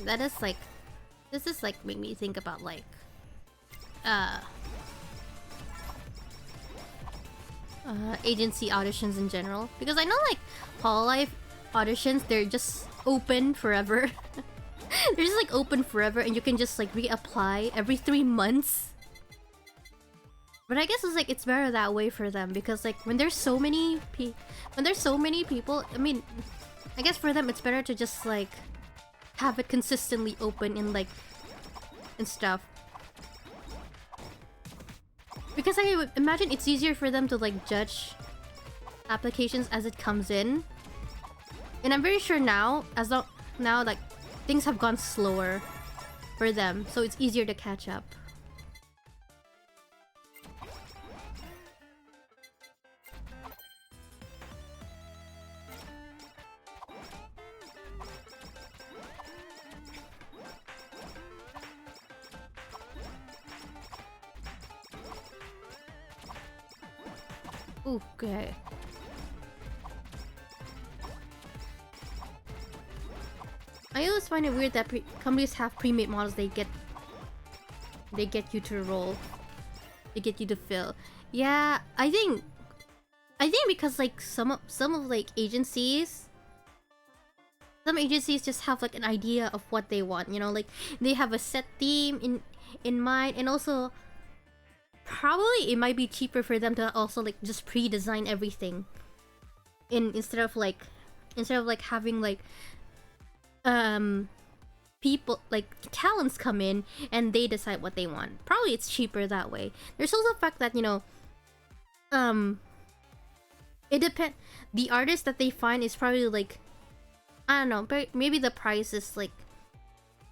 That is like... This is like make me think about like... agency auditions in general. Because I know like Hololive auditions, they're just open forever. They're just like open forever and you can just like reapply every 3 months. But I guess it's like it's better that way for them because like when there's so many people, I mean, I guess for them it's better to just like have it consistently open in like and stuff. Because I would imagine it's easier for them to like judge applications as it comes in. And I'm very sure now, now like things have gone slower for them, so it's easier to catch up. Okay. I always find it weird that companies have pre-made models they get you to roll. They get you to fill. Yeah, I think because like some of like agencies, some agencies just have like an idea of what they want, you know, like they have a set theme in mind, and also probably it might be cheaper for them to also like just pre-design everything instead of like having like people like talents come in and they decide what they want. Probably it's cheaper that way. There's also the fact that, you know, it depends. The artist that they find is probably like, I don't know, but maybe the price is like,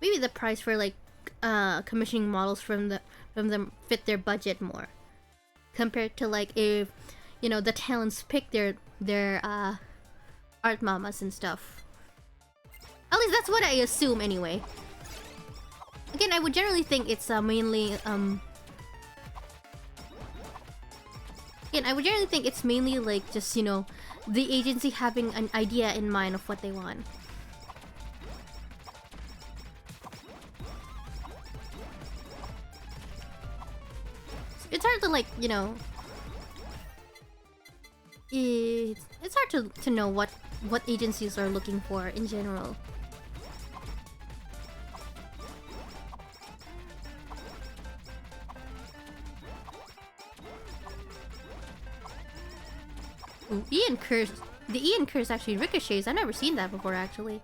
maybe the price for like commissioning models from them fit their budget more compared to like if, you know, the talents pick their art mamas and stuff. At least that's what I assume anyway. Again, I would generally think it's mainly again, I would generally think it's mainly like just, you know, the agency having an idea in mind of what they want. It's hard to like, you know, it's hard to know what agencies are looking for in general. Ooh, Ian Curse. The Ian Curse actually ricochets. I've never seen that before, actually.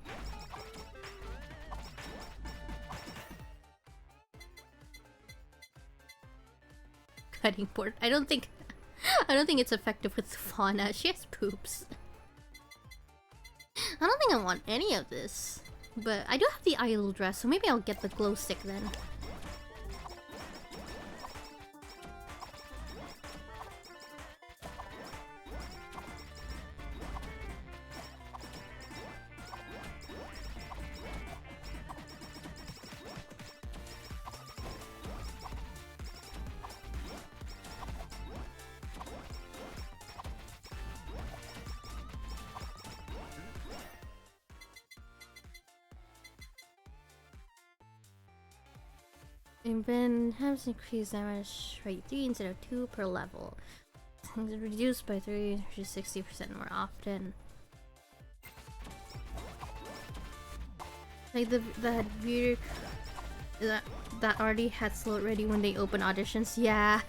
Cutting board. I don't think it's effective with Fauna. She has poops. I don't think I want any of this. But I do have the idol dress, so maybe I'll get the glow stick then. Even has increased damage rate 3 instead of 2 per level. Reduced by 3 to 60% more often. Like that weird that already had slowed ready when they open auditions. Yeah.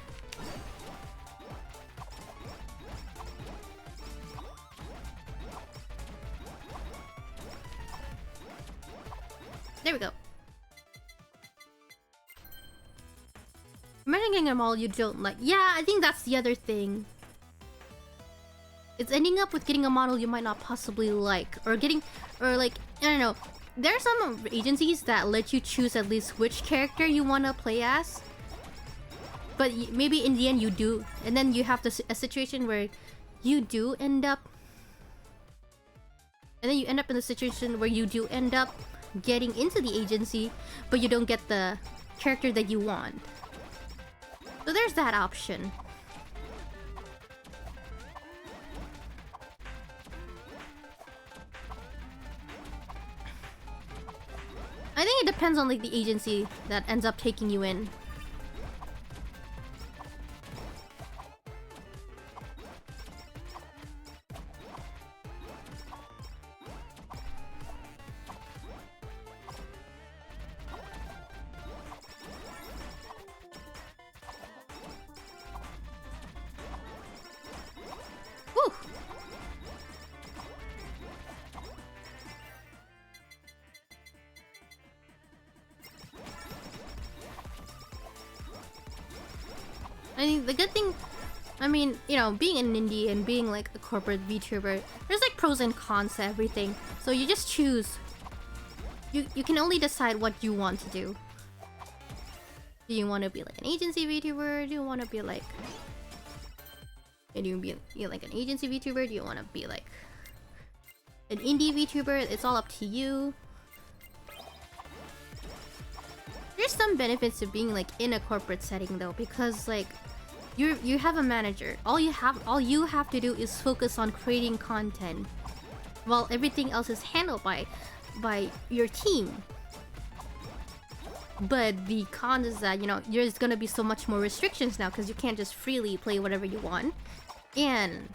There we go. Imagine getting a model you don't like. Yeah, I think that's the other thing. It's ending up with getting a model you might not possibly like, or like, I don't know. There are some agencies that let you choose at least which character you want to play as. But maybe in the end you do, and then you have a situation where you do end up, and then you end up in a situation where you do end up getting into the agency, but you don't get the character that you want. So there's that option. I think it depends on like the agency that ends up taking you in. Whew. I think the good thing, I mean, you know, being an indie and being like a corporate VTuber, there's like pros and cons to everything. So you just choose. You can only decide what you want to do. Do you want to be like an agency VTuber? Do you want to be like... Do you be like an agency VTuber? Do you want to be like an indie VTuber? It's all up to you. There's some benefits to being like in a corporate setting though, because like you have a manager. All you have to do is focus on creating content, while everything else is handled by your team. But the con is that, you know, there's gonna be so much more restrictions now because you can't just freely play whatever you want. And,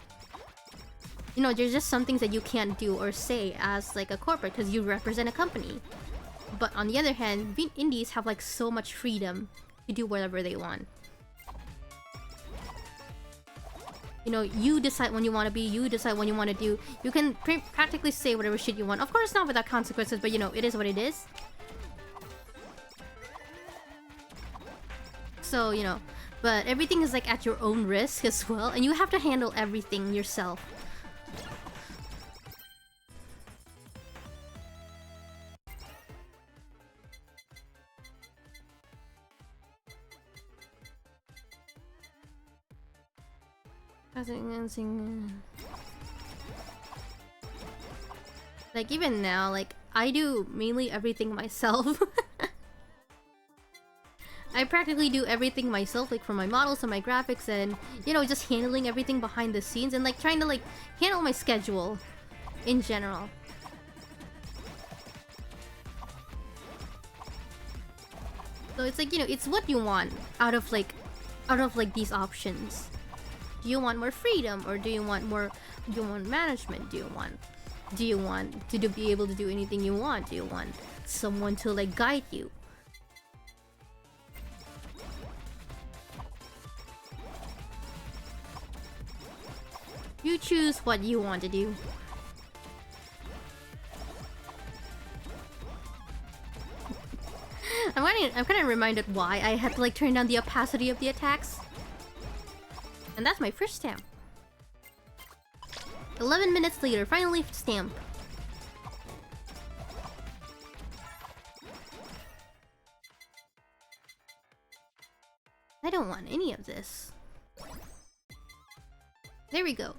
you know, there's just some things that you can't do or say as like a corporate because you represent a company. But on the other hand, indies have like so much freedom to do whatever they want. You know, you decide when you want to be, you decide when you want to do. You can practically say whatever shit you want. Of course not without consequences, but you know, it is what it is. So, you know, but everything is like at your own risk as well, and you have to handle everything yourself. Like even now, like I do mainly everything myself. I practically do everything myself, like for my models and my graphics, and you know, just handling everything behind the scenes and like trying to like handle my schedule in general. So it's like, you know, it's what you want out of like these options. Do you want more freedom, or do you want management? Do you want to be able to do anything you want? Do you want someone to like guide you? You choose what you want to do. I'm kind of reminded why I had to like turn down the opacity of the attacks. And that's my first stamp. 11 minutes later, finally stamp. I don't want any of this. There we go.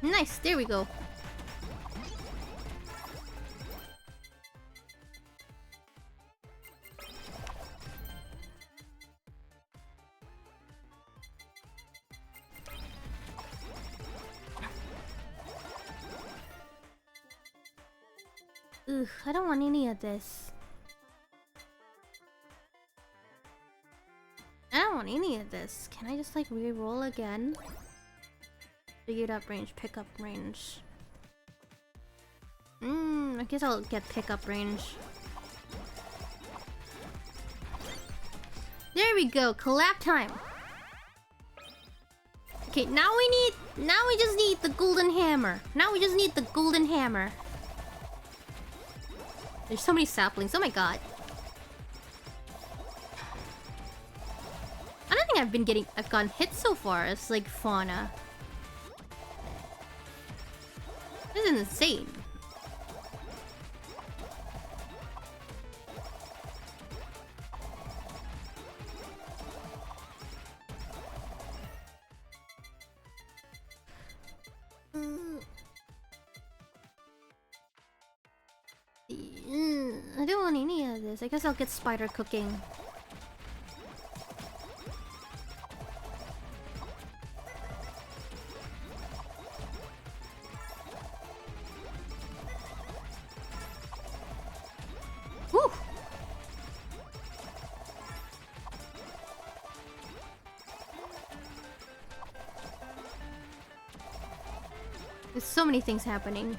Nice, there we go. Ugh, I don't want any of this. I don't want any of this. Can I just like re-roll again? Figured out range, pickup range. I guess I'll get pickup range. There we go, collab time. Okay, now we just need the golden hammer. Now we just need the golden hammer. There's so many saplings, oh my god. I don't think I've gotten hit so far as like fauna. This is insane. I don't want any of this. I guess I'll get spider cooking. Woo! There's so many things happening.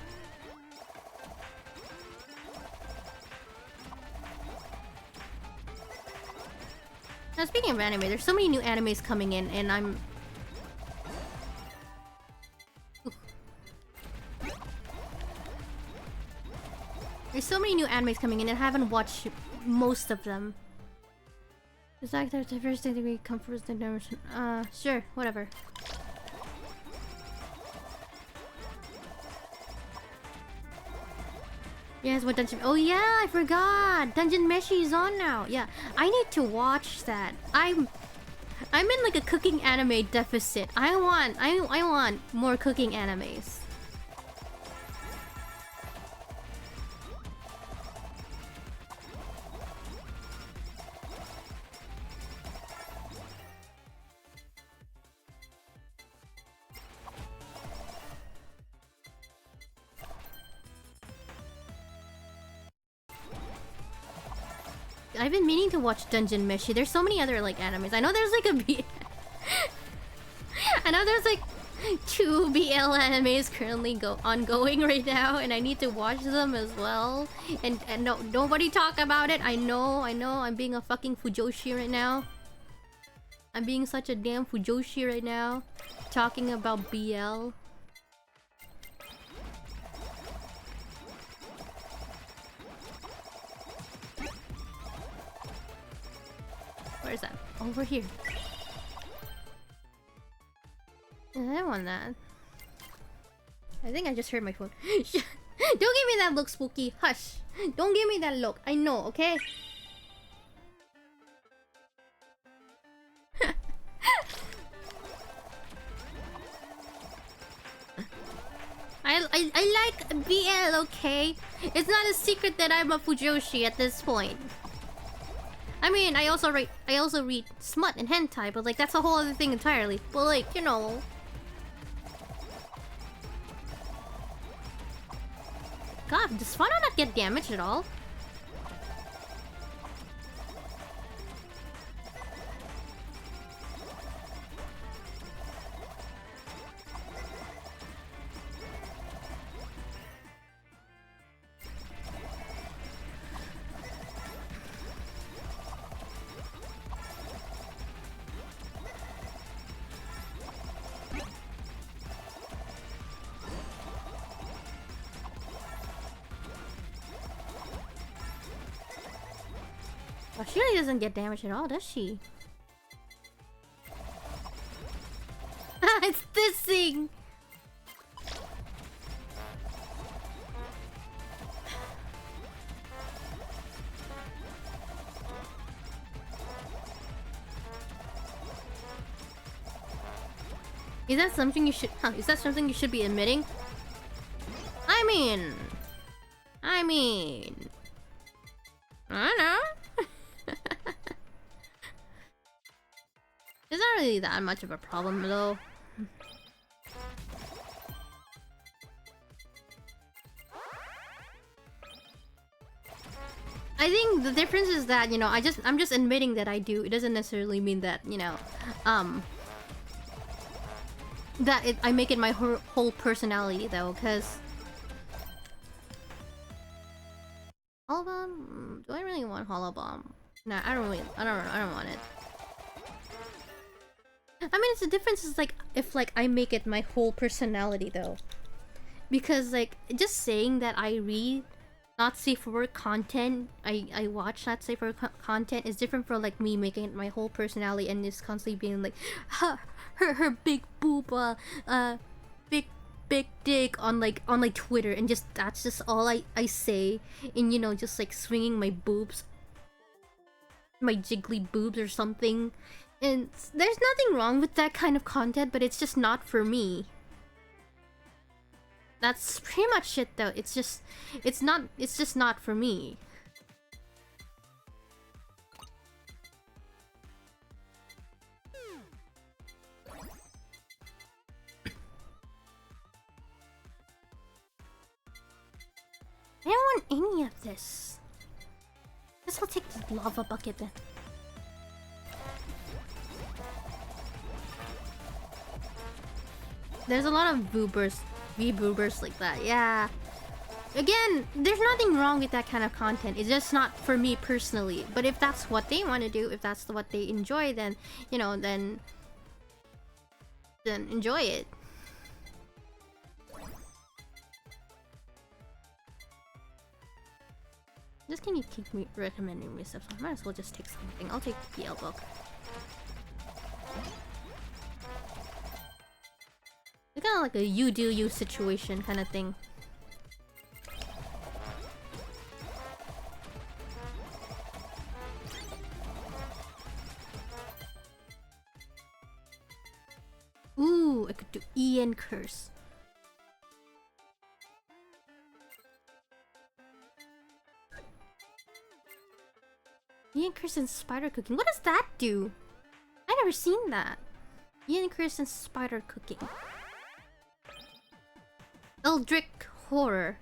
Now, speaking of anime, there's so many new animes coming in, and I'm... There's so many new animes coming in, and I haven't watched most of them. Is that the first thing that we come first? Sure, whatever. Yes, what dungeon? Oh yeah, I forgot. Dungeon Meshi is on now. Yeah, I need to watch that. I'm in like a cooking anime deficit. I want more cooking animes. I've been meaning to watch Dungeon Meshi. There's so many other like animes. I know there's like I know there's like 2 BL animes currently ongoing right now, and I need to watch them as well. And no, nobody talk about it. I know. I'm being a fucking Fujoshi right now. I'm being such a damn Fujoshi right now, talking about BL. Where is that? Over here. I don't want that. I think I just heard my phone. Don't give me that look, Spooky. Hush. Don't give me that look. I know, okay? I like BL, okay? It's not a secret that I'm a Fujoshi at this point. I mean, I also read smut and hentai, but like that's a whole other thing entirely. But like, you know. God, does Fauna not get damaged at all? Oh, she really doesn't get damaged at all, does she? It's this thing! Is that something you should? Huh, is that something you should be admitting? I mean, I don't know. It's not really that much of a problem though. I think the difference is that, you know, I'm just admitting that I do. It doesn't necessarily mean that, you know, I make it my whole personality though, because Holobomb? Do I really want Holobomb? Nah, I don't want it. I mean, it's the difference is like if like I make it my whole personality though, because like just saying that I read not safe for work content, I watch not safe for work content is different from like me making it my whole personality and just constantly being like, her big boob, big dick on like Twitter, and just that's just all I say, and you know, just like swinging my boobs, my jiggly boobs or something. And there's nothing wrong with that kind of content, but it's just not for me. That's pretty much it though. It's just not for me. I don't want any of this. Guess I'll take the lava bucket then. There's a lot of VBoobers like that, yeah. Again, there's nothing wrong with that kind of content. It's just not for me personally. But if that's what they want to do, if that's what they enjoy, then, you know, then enjoy it. Just can you keep me recommending me stuff? So I might as well just take something. I'll take the PL book. It's kind of like a you do you situation kind of thing. Ooh, I could do Ian Curse. Ian Curse and spider cooking. What does that do? I never seen that. Ian Curse and spider cooking. Eldritch Horror.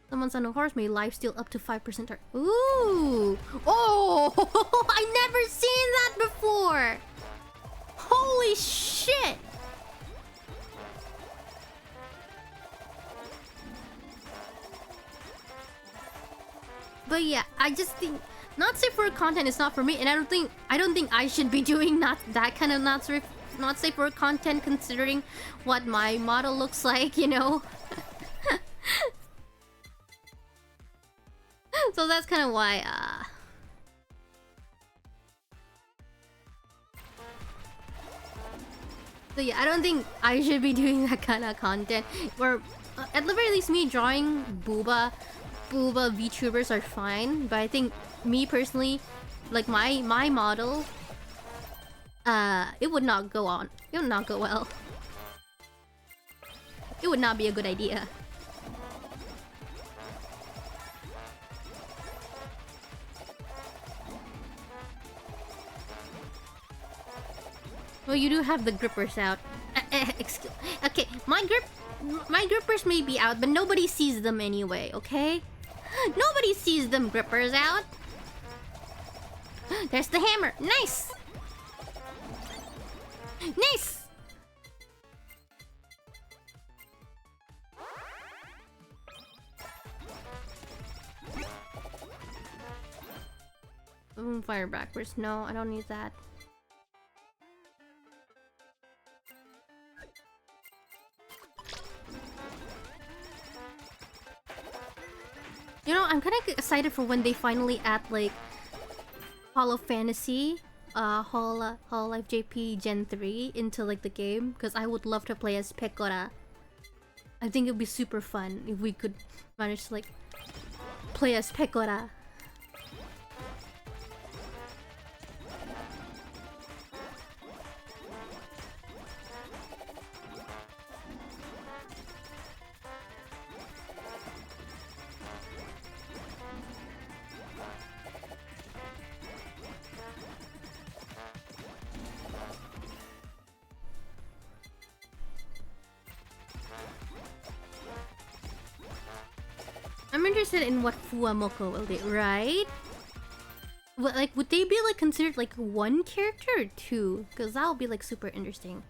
Someone's on a horse may lifesteal up to 5%. Ooh! Oh! I never seen that before! Holy shit! But yeah, I just think not safe for content is not for me, and I don't think I should be doing that kind of not safe for content considering what my model looks like, you know. So that's kind of why so yeah, I don't think I should be doing that kind of content. Where at the very least, me drawing booba VTubers are fine, but I think me personally, like my model, it would not go on. It would not go well. It would not be a good idea. Well, you do have the grippers out. Excuse. Okay, my grippers may be out, but nobody sees them anyway. Okay, nobody sees them grippers out. There's the hammer. Nice. Nice. Fire backwards. No, I don't need that. You know, I'm kind of excited for when they finally add like Hollow Fantasy, Hololive JP Gen 3 into like the game, because I would love to play as Pecora. I think it would be super fun if we could manage to like play as Pecora. I'm interested in what Fuamoko will do, right? What, like, would they be like considered like one character or two? Because that would be like super interesting.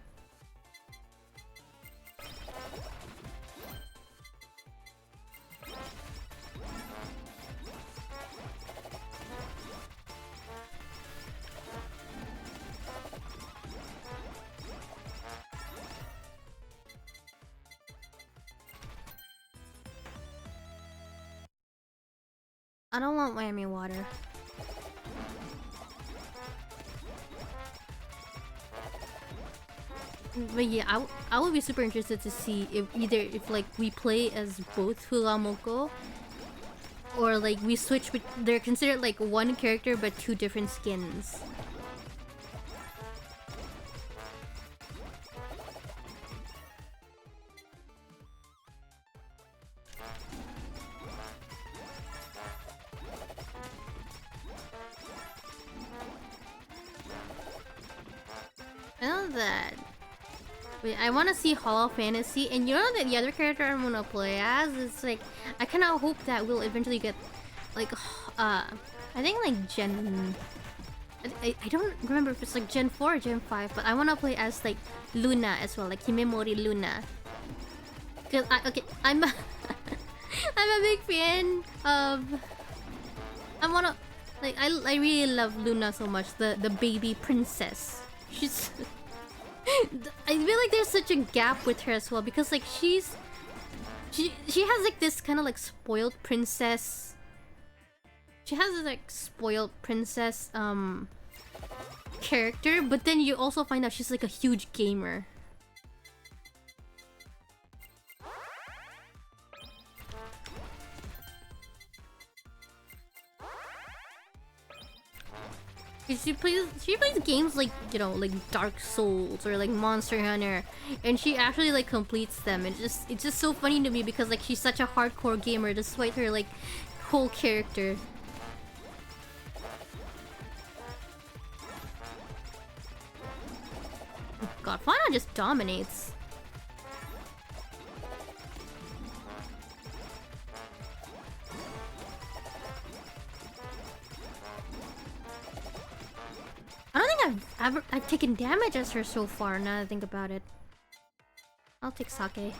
I don't want Miami water. But yeah, I would be super interested to see if like we play as both Fulamoko or like we switch with they're considered like one character but two different skins. I know that. Wait, I want to see Hollow Fantasy, and you know that the other character I'm gonna play as is like I kind of hope that we'll eventually get like I think like Gen. I don't remember if it's like Gen 4 or Gen 5, but I want to play as like Luna as well, like Himemori Luna. Cause I'm a I'm a big fan of. I wanna like I really love Luna so much, the baby princess. She's I feel like there's such a gap with her as well because like she has like this kind of like spoiled princess. She has this like spoiled princess character, but then you also find out she's like a huge gamer. She plays games like, you know, like Dark Souls or like Monster Hunter, and she actually like completes them. It's just so funny to me because like she's such a hardcore gamer despite her like whole character. Oh God, Fauna just dominates. I don't think I've taken damage as her so far. Now that I think about it, I'll take Sake.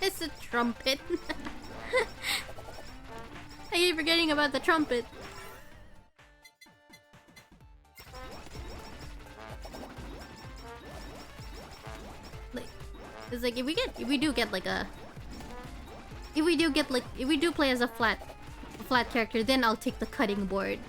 It's a trumpet. I keep forgetting about the trumpet. Like, it's like if we do play as a flat character, then I'll take the cutting board.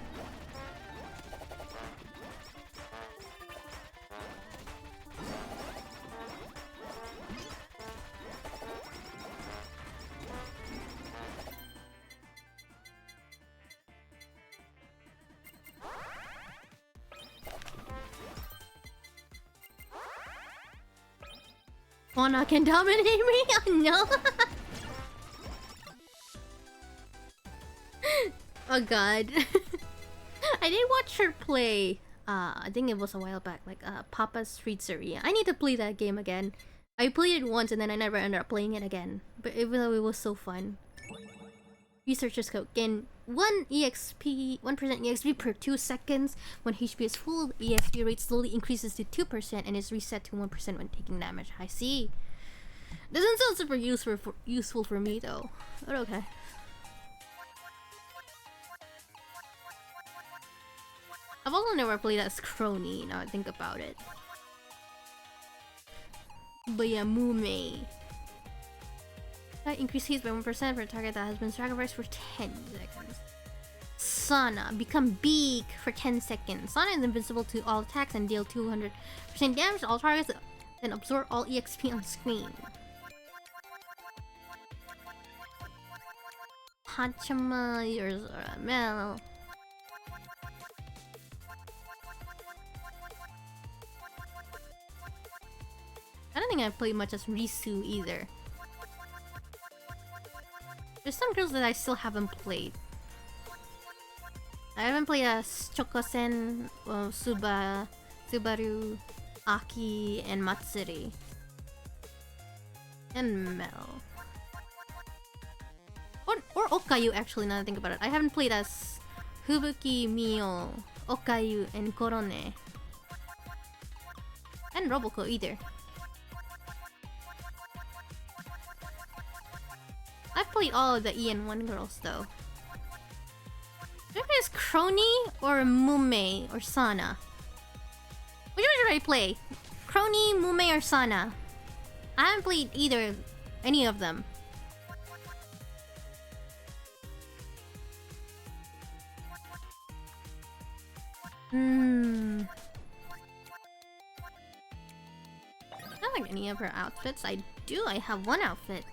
Fauna can dominate me? Oh no! Oh God. I did watch her play. I think it was a while back, like Papa's Pizzeria. I need to play that game again. I played it once and then I never ended up playing it again. But even though it was so fun. Researcher's code. Gain 1% EXP per 2 seconds. When HP is full, the EXP rate slowly increases to 2% and is reset to 1% when taking damage. I see. Doesn't sound super useful for me though. But okay. I've also never played as Crony, now I think about it. But yeah, Mume. Increase heat by 1% for a target that has been sacrificed for 10 seconds. Sana. Become big for 10 seconds. Sana is invincible to all attacks and deal 200% damage to all targets, then absorb all EXP on screen. Hachama, yours are Mel. think I've played much as Risu either. There's some girls that I still haven't played. I haven't played as Chokosen, Subaru, Aki, and Matsuri. And Mel. Or Okayu, actually, now that I think about it. I haven't played as Fubuki, Mio, Okayu, and Korone. And Roboko either. I've played all of the EN1 girls though. Maybe it's Crony or Mume or Sana. Which one should I play? Crony, Mume, or Sana? I haven't played any of them. I don't like any of her outfits. I have one outfit.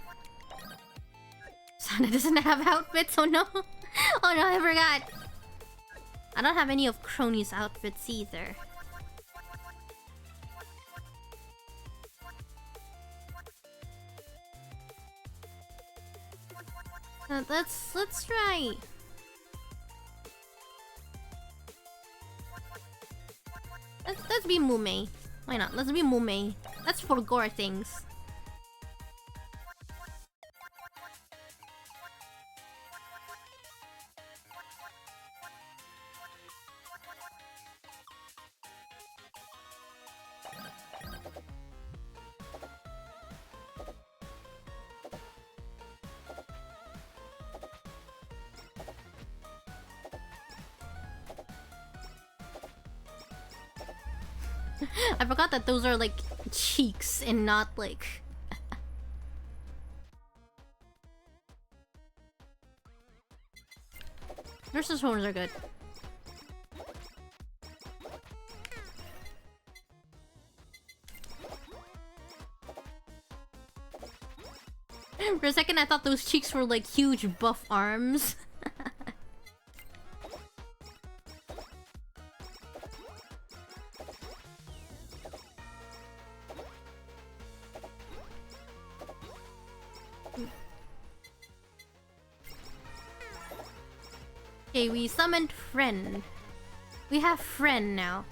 Sana doesn't have outfits, oh no! Oh no, I forgot! I don't have any of Crony's outfits either. Let's try. Let's be Mume. Why not? Let's be Mume. That's for gore things. I forgot that those are like cheeks and not like... Nurse's horns are good. For a second I thought those cheeks were like huge buff arms. Okay, we summoned friend. We have friend now.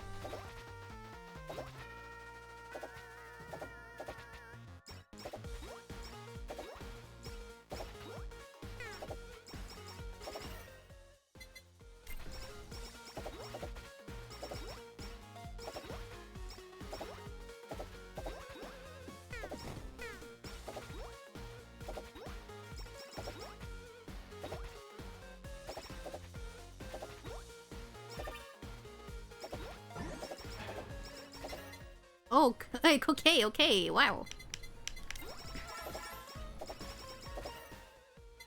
Oh, okay, wow.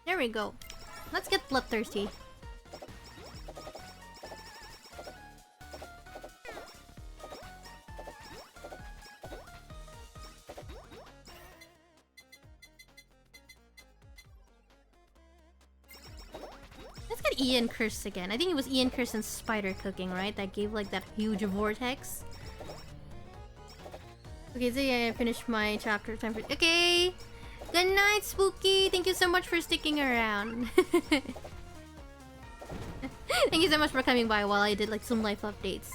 There we go. Let's get bloodthirsty. Let's get Ian Curse again. I think it was Ian Curse and Spider Cooking, right? That gave like that huge vortex. Okay, so yeah, I finished my chapter. Time for... Okay! Good night, Spooky! Thank you so much for sticking around. Thank you so much for coming by while I did like some life updates.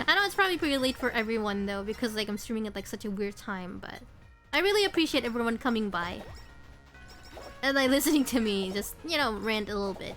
I know it's probably pretty late for everyone though, because like I'm streaming at like such a weird time, but... I really appreciate everyone coming by. And like listening to me just, you know, rant a little bit.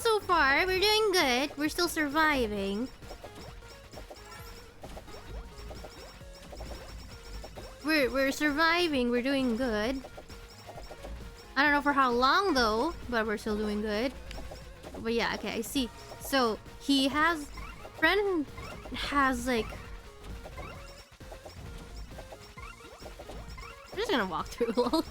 so far. We're doing good. We're still surviving. We're surviving. We're doing good. I don't know for how long though, but we're still doing good. But yeah, okay, I see. So he has... Friend has like... I'm just gonna walk through lol.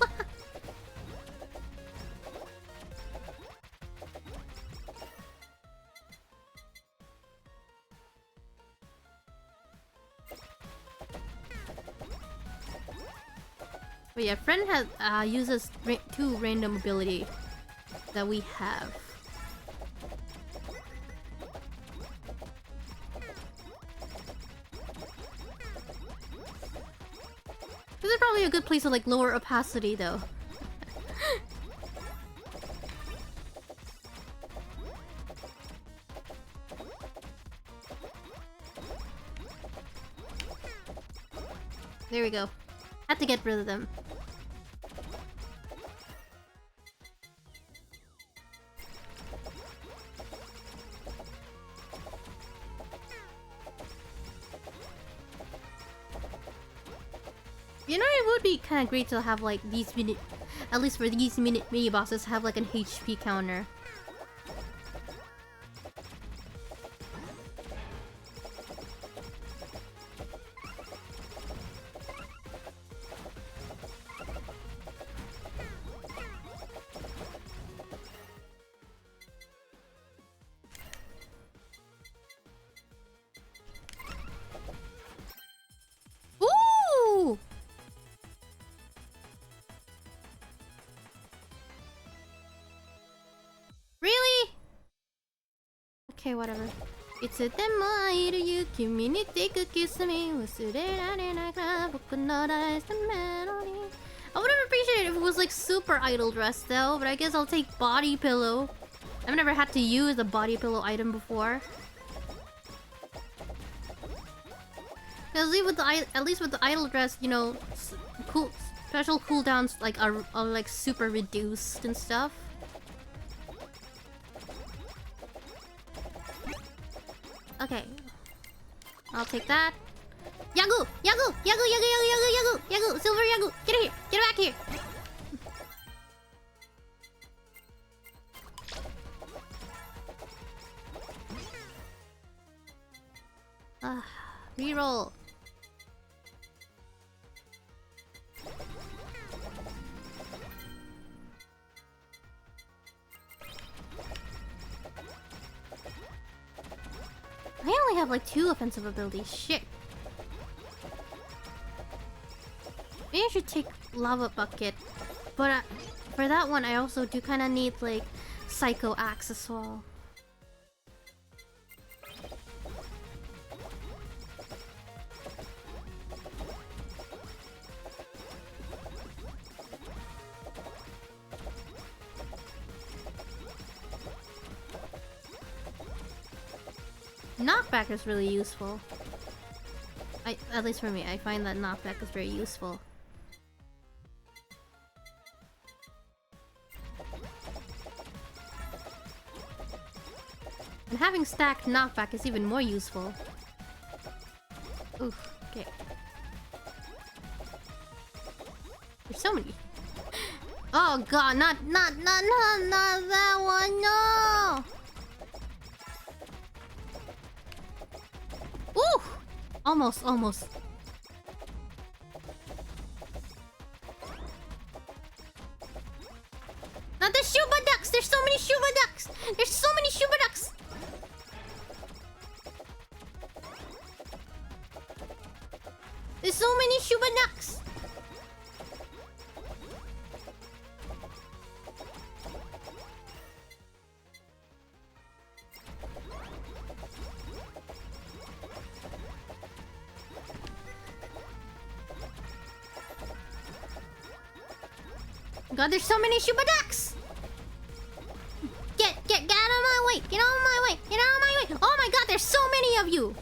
But yeah, friend has uses two random ability that we have. This is probably a good place to like lower opacity though. There we go. Had to get rid of them. You know, it would be kind of great to have like these at least for these mini bosses, have like an HP counter. Okay, whatever. I would have appreciated it if it was like super idle dress though, but I guess I'll take body pillow. I've never had to use a body pillow item before. At least with the idle dress, you know, special cooldowns like are like super reduced and stuff. Okay. I'll take that. Yagu! Yagu! Yagu! Yagu! Yagu! Yagu! Yagu! Yagu! Silver Yagu! Get here! Get back here! Reroll. I only have like 2 offensive abilities. Shit. Maybe I should take Lava Bucket. But for that one, I also do kind of need like Psycho Axe as well. Knockback is really useful. At least for me, I find that knockback is very useful. And having stacked knockback is even more useful. Oof, okay. There's so many. Oh god, not that one, no! Ooh! Almost. Not the Shuba Ducks! There's so many Shuba Ducks! There's so many Shuba Ducks! There's so many Shuba Ducks! God, there's so many Shuba Ducks! Get out of my way! Get out of my way! Get out of my way! Oh my god, there's so many of you!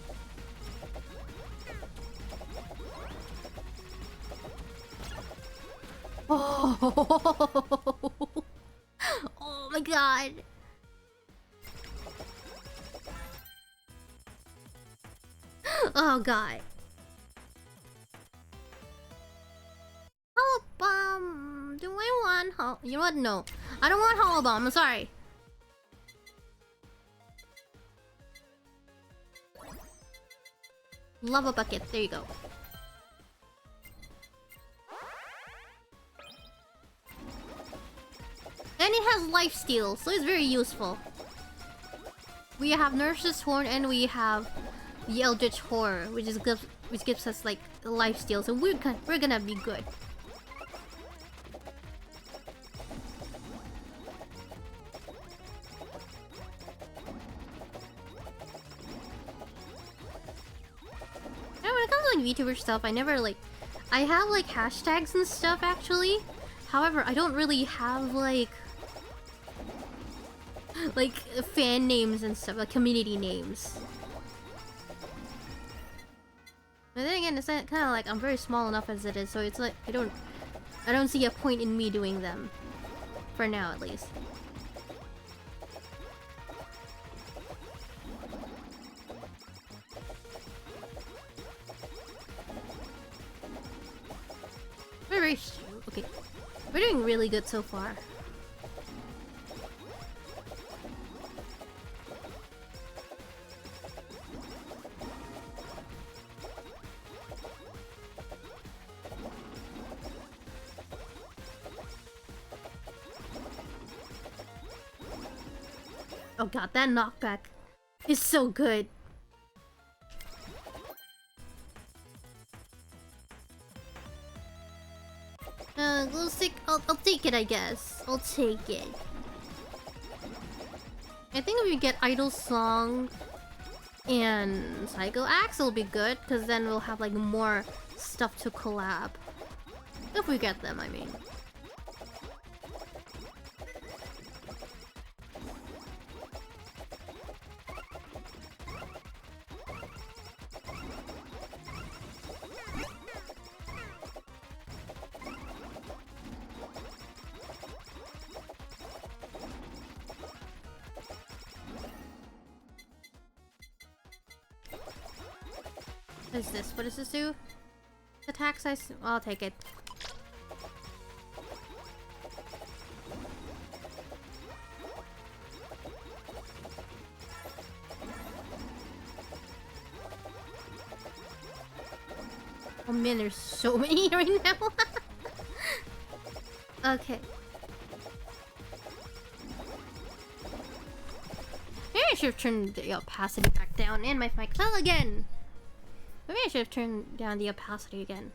Oh, oh my god. Oh god. Hollow Bomb. Do I want you know what? No. I don't want Hollow Bomb. I'm sorry. Lava Bucket. There you go. And it has lifesteal, so it's very useful. We have Nurse's Horn and we have the Eldritch Horror, which gives us like lifesteal, so we're gonna be good. And when it comes to like VTuber stuff, I never like I have like hashtags and stuff actually. However, I don't really have like fan names and stuff, like community names. But then again, it's kind of like I'm very small enough as it is, so it's like I don't see a point in me doing them, for now at least. We're very okay. We're doing really good so far. Oh god, that knockback is so good. I'll take it, I guess. I'll take it. I think if we get Idle Song and Psycho Axe, it'll be good, because then we'll have like more stuff to collab. If we get them, I mean. What is this? What does this do? Attack size? I'll take it. Oh man, there's so many right now. Okay. Maybe I should have turned the opacity back down and my mic fell again. Maybe I should have turned down the opacity again.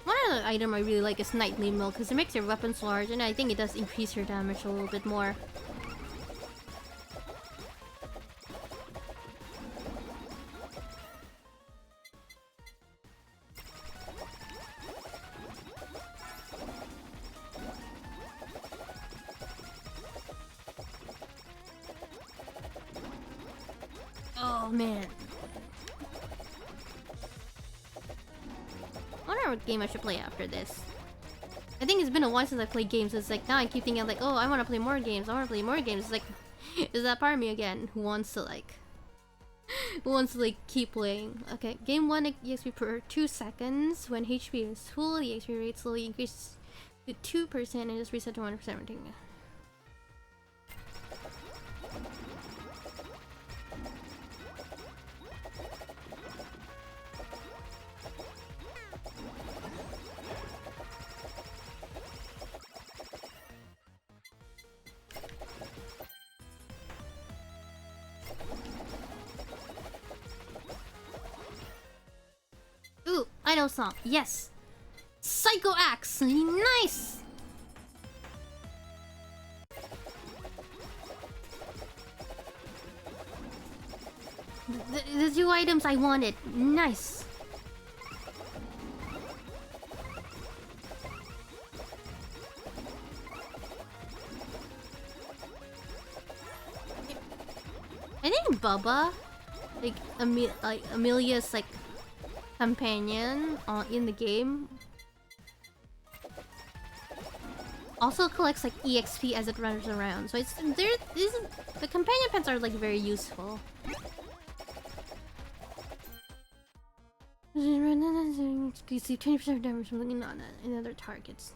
One other item I really like is Nightly Milk because it makes your weapons large and I think it does increase your damage a little bit more. Oh man. I wonder what game I should play after this. I think it's been a while since I played games. It's like now I keep thinking like, oh, I want to play more games. I want to play more games. It's like, is that part of me again who wants to like, keep playing? Okay, game 1 EXP per 2 seconds. When HP is full, the EXP rate slowly increases to 2% and just reset to 1% everything. Ooh, Idol Song. Yes. Psycho Axe. Nice. The 2 items I wanted. Nice. I think Bubba, like Amelia's like companion in the game. also collects like EXP as it runs around. So it's the companion pets are like very useful. You see 20% damage from looking on in other targets.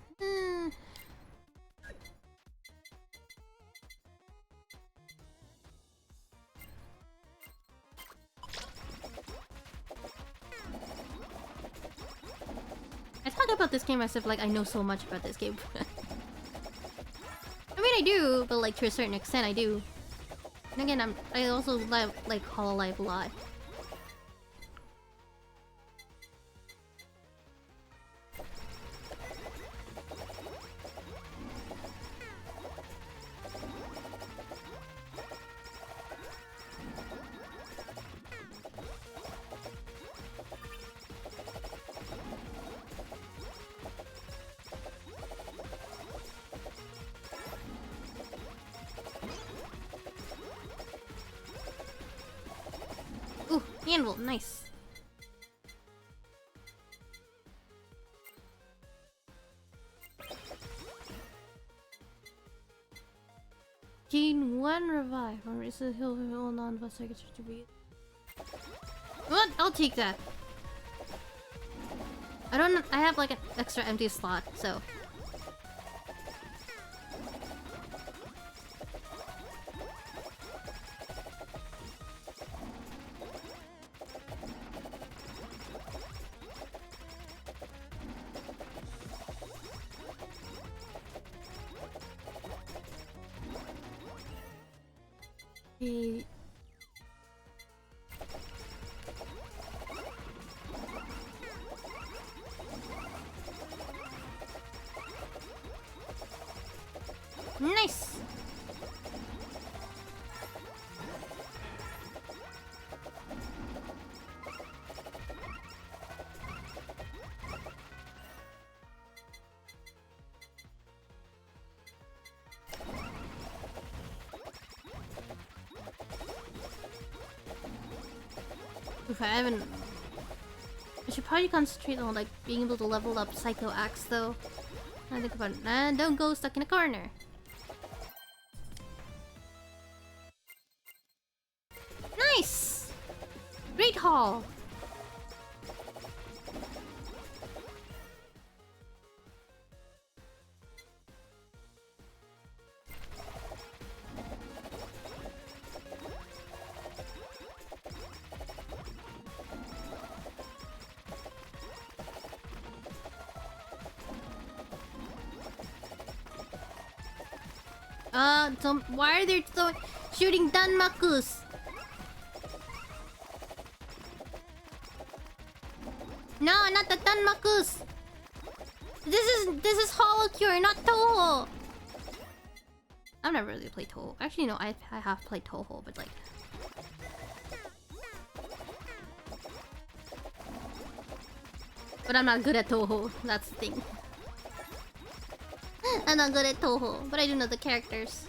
I talk about this game as if like I know so much about this game. I mean I do, but like to a certain extent I do. And again, I also like HoloLive a lot. Anvil, nice. Gain 1 revive. Or is it heal all non-boss targets to be? What? I'll take that. I have like an extra empty slot, so. Nice! Oof, I should probably concentrate on like being able to level up Psycho Axe though. I think about it. And don't go stuck in a corner. Nice! Great haul! Why are they shooting Danmakus? No, not the Danmakus! This is HoloCure, not Toho! I've never really played Toho. Actually, no, I have played Toho, but like... But I'm not good at Toho, that's the thing. I'm not good at Toho, but I do know the characters.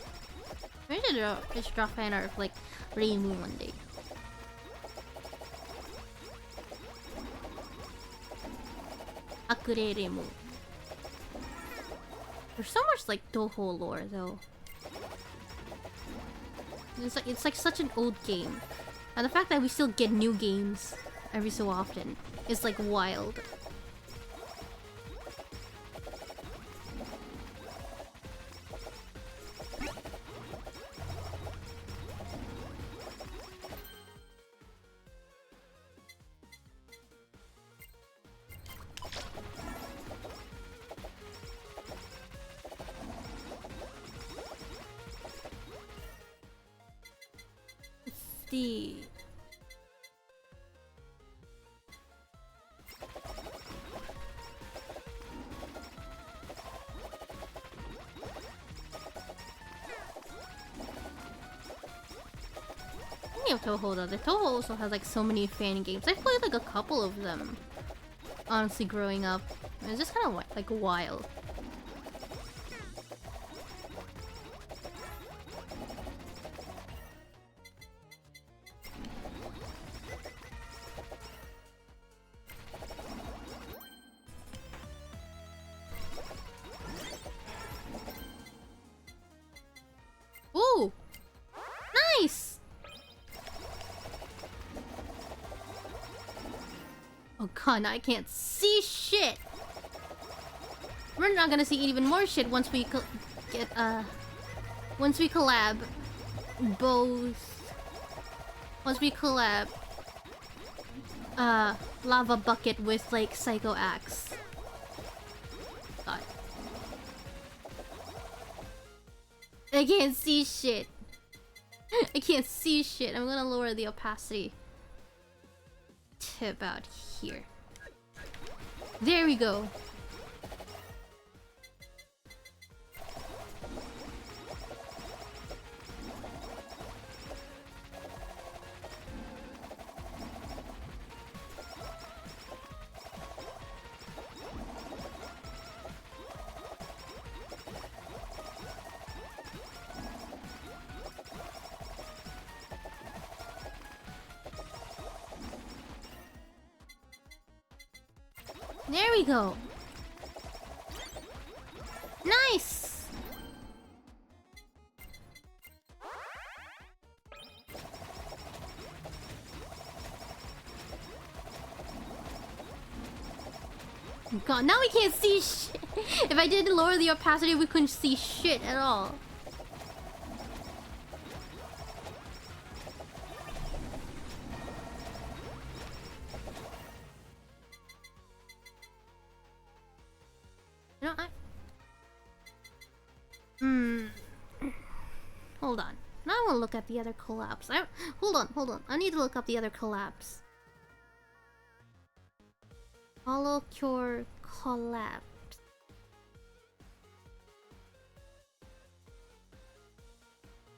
Maybe I should draw fan art of like Reimu one day. Akure Reimu. There's so much like Toho lore though. It's like such an old game. And the fact that we still get new games every so often is like wild. Speaking of Toho though, the Toho also has like so many fan games. I played like a couple of them. Honestly, growing up, it was just kind of like wild. God, now I can't see shit. We're not gonna see even more shit once we once we collab both. Once we collab Lava Bucket with like Psycho Axe. God. I can't see shit. I can't see shit. I'm gonna lower the opacity to about here. There we go. There we go. Nice. God, now we can't see shit. If I didn't lower the opacity, we couldn't see shit at all. You know, hold on. Now I will look at the other collabs. Hold on. I need to look up the other collabs. HoloCure collabs.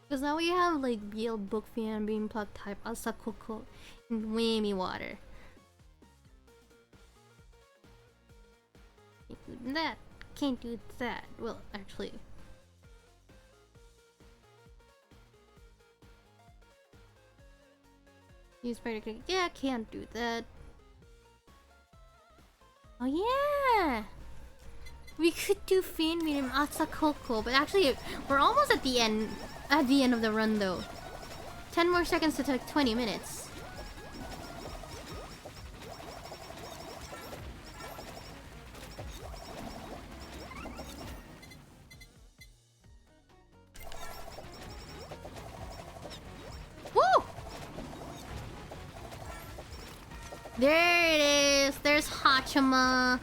Because now we have like BL Book Fan, Beam Plug Type, Asakoko, and Whammy Water. Can't do that. Can't do that. Well, actually. Use particle. Yeah, can't do that. Oh yeah! We could do Fan Medium Asakoko, but actually we're almost at the end of the run though. 10 more seconds to take 20 minutes. Woo! There it is. There's Hachima.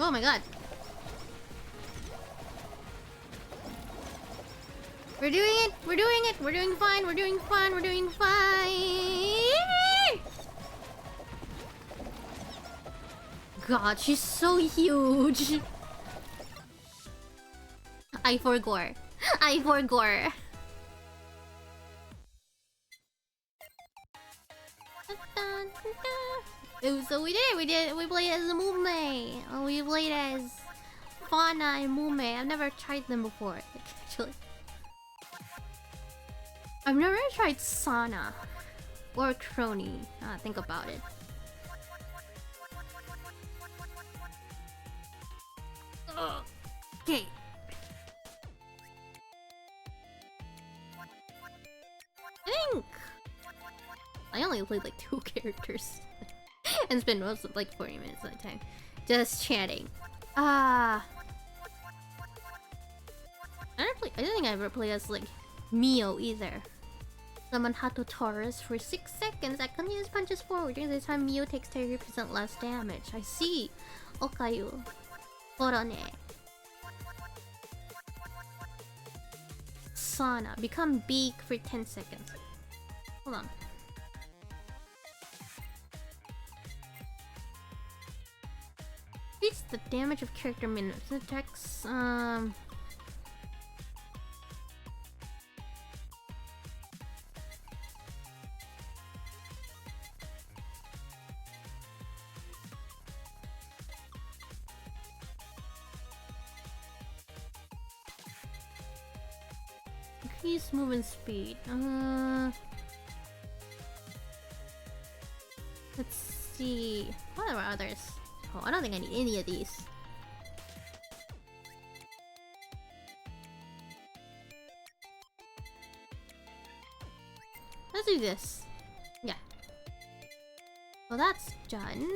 Oh my god. We're doing it! We're doing it! We're doing fine! We're doing fine! We're doing fine! God, she's so huge! I forgot. I forgot. So we played as a Mume. We played as Fauna and Mume. I've never tried them before, actually. I've never tried Sana or Crony. Think about it. Okay. I only played like 2 characters. And spent most of like 40 minutes at a time just chatting. I don't think I ever played as like Mio either. Summon Hato Taurus for 6 seconds. I continuous punches forward. During this time, Mio takes 30% less damage. I see. Okayu. Korone. Sana. Become big for 10 seconds. Hold on. Increase the damage of character minutes. Attacks, increase movement speed. Let's see. What are others? Oh, I don't think I need any of these. Let's do this. Yeah. Well, that's done.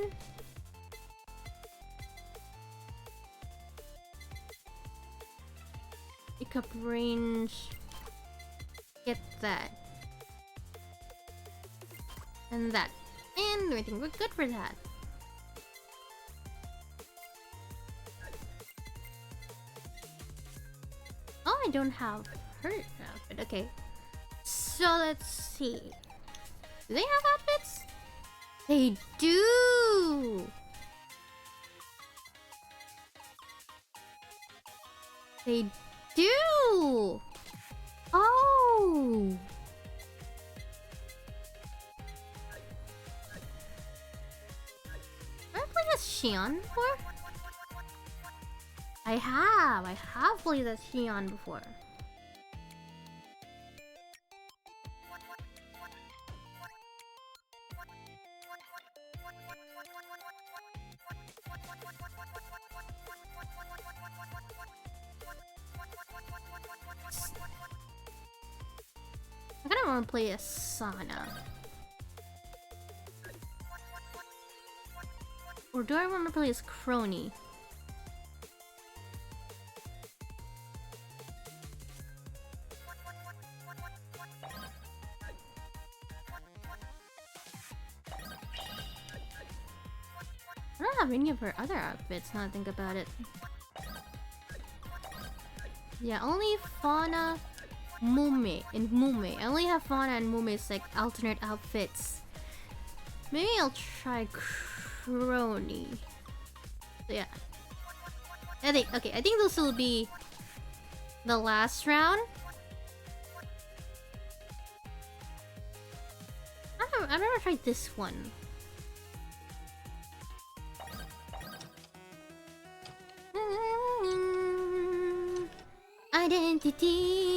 Pick up range. Get that. And that. And I think we're good for that. Oh, I don't have her outfit. Okay. So let's see. Do they have outfits? They do! They do! Oh! Have I played as Xion before? I have played as Xion before. I kinda wanna play as Sana. Or do I wanna play as Crony? I don't have any of her other outfits now that I think about it. Yeah, only Fauna, Mume, and Mume. I only have Fauna and Mume's like alternate outfits. Maybe I'll try Crony. So yeah. I think this will be the last round. I've never tried this one. Identity.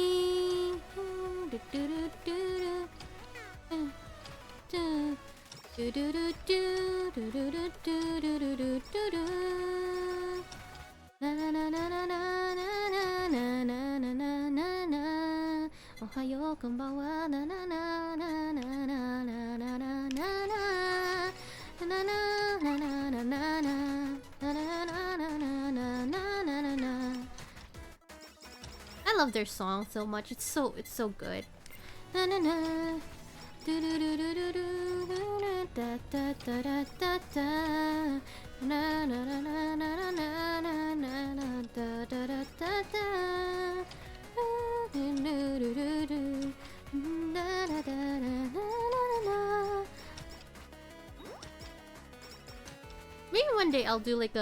Ohayo, konbanwa. I love their song so much. It's so good. Maybe one day I'll do like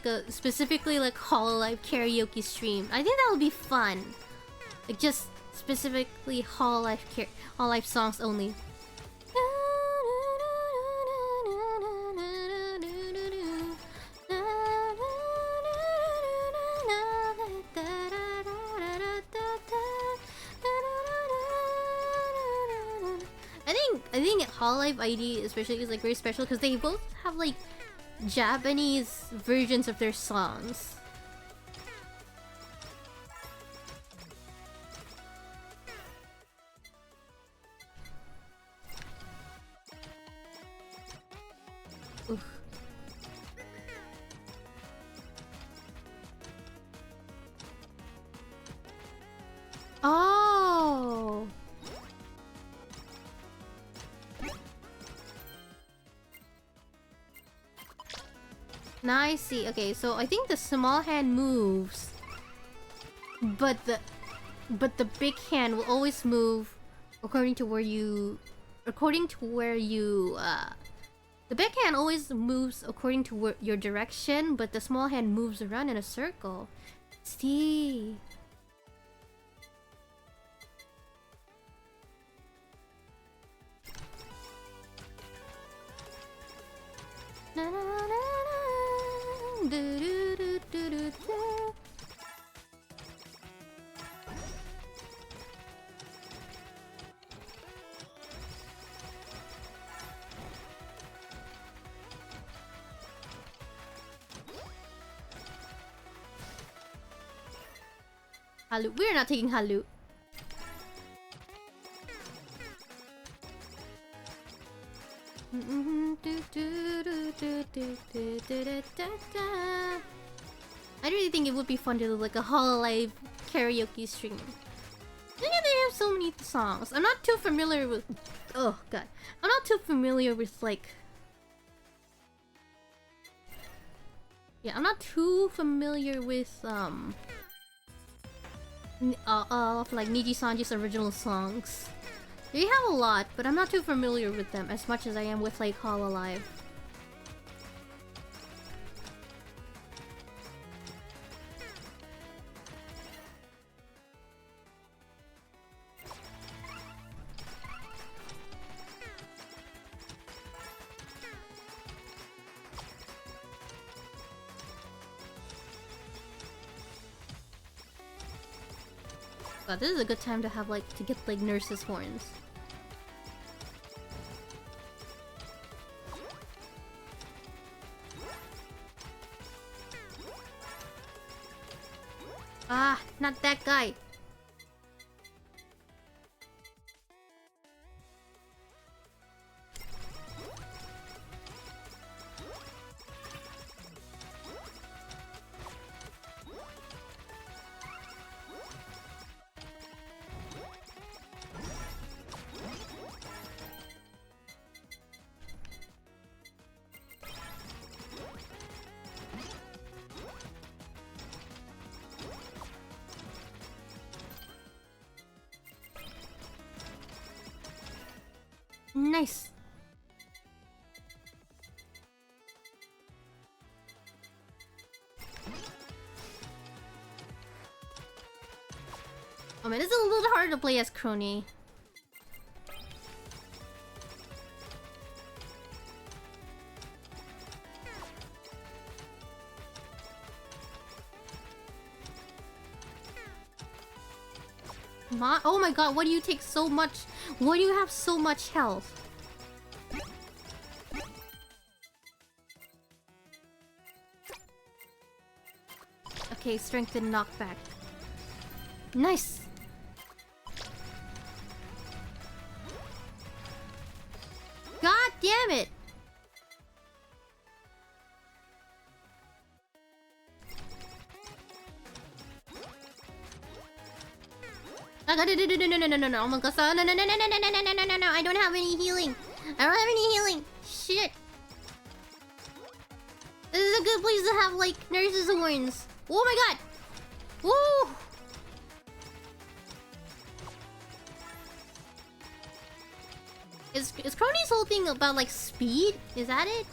a specifically like HoloLive karaoke stream. I think that would be fun. Like just specifically HoloLive songs only. I think HoloLive ID especially is like very special because they both have like Japanese versions of their songs. Oof. Oh. Now I see. Okay, so I think the small hand moves, but the big hand will always move according to where you The big hand always moves according to your direction, but the small hand moves around in a circle. See. Na, na, na, na, do, do, do, do, do, do. Halu. We're not taking Halu. I really think it would be fun to do like a HoloLive karaoke stream. Look at they have so many songs. I'm not too familiar with. Oh god, I'm not too familiar with like. Yeah, I'm not too familiar with like Niji Sanji's original songs. They have a lot, but I'm not too familiar with them as much as I am with like HoloLive. God, this is a good time to have like to get like nurse's horns. Ah, not that guy. Nice. Oh man, this is a little hard to play as Crony. Oh my god, why do you take so much? Why do you have so much health? Okay, strength and knockback. Nice! God damn it! No, oh my god, no, no, I don't have any healing. I don't have any healing. Shit. This is a good place to have, like, nurse's horns. Oh my god! Woo! Is Crony's whole thing about, like, speed? Is that it?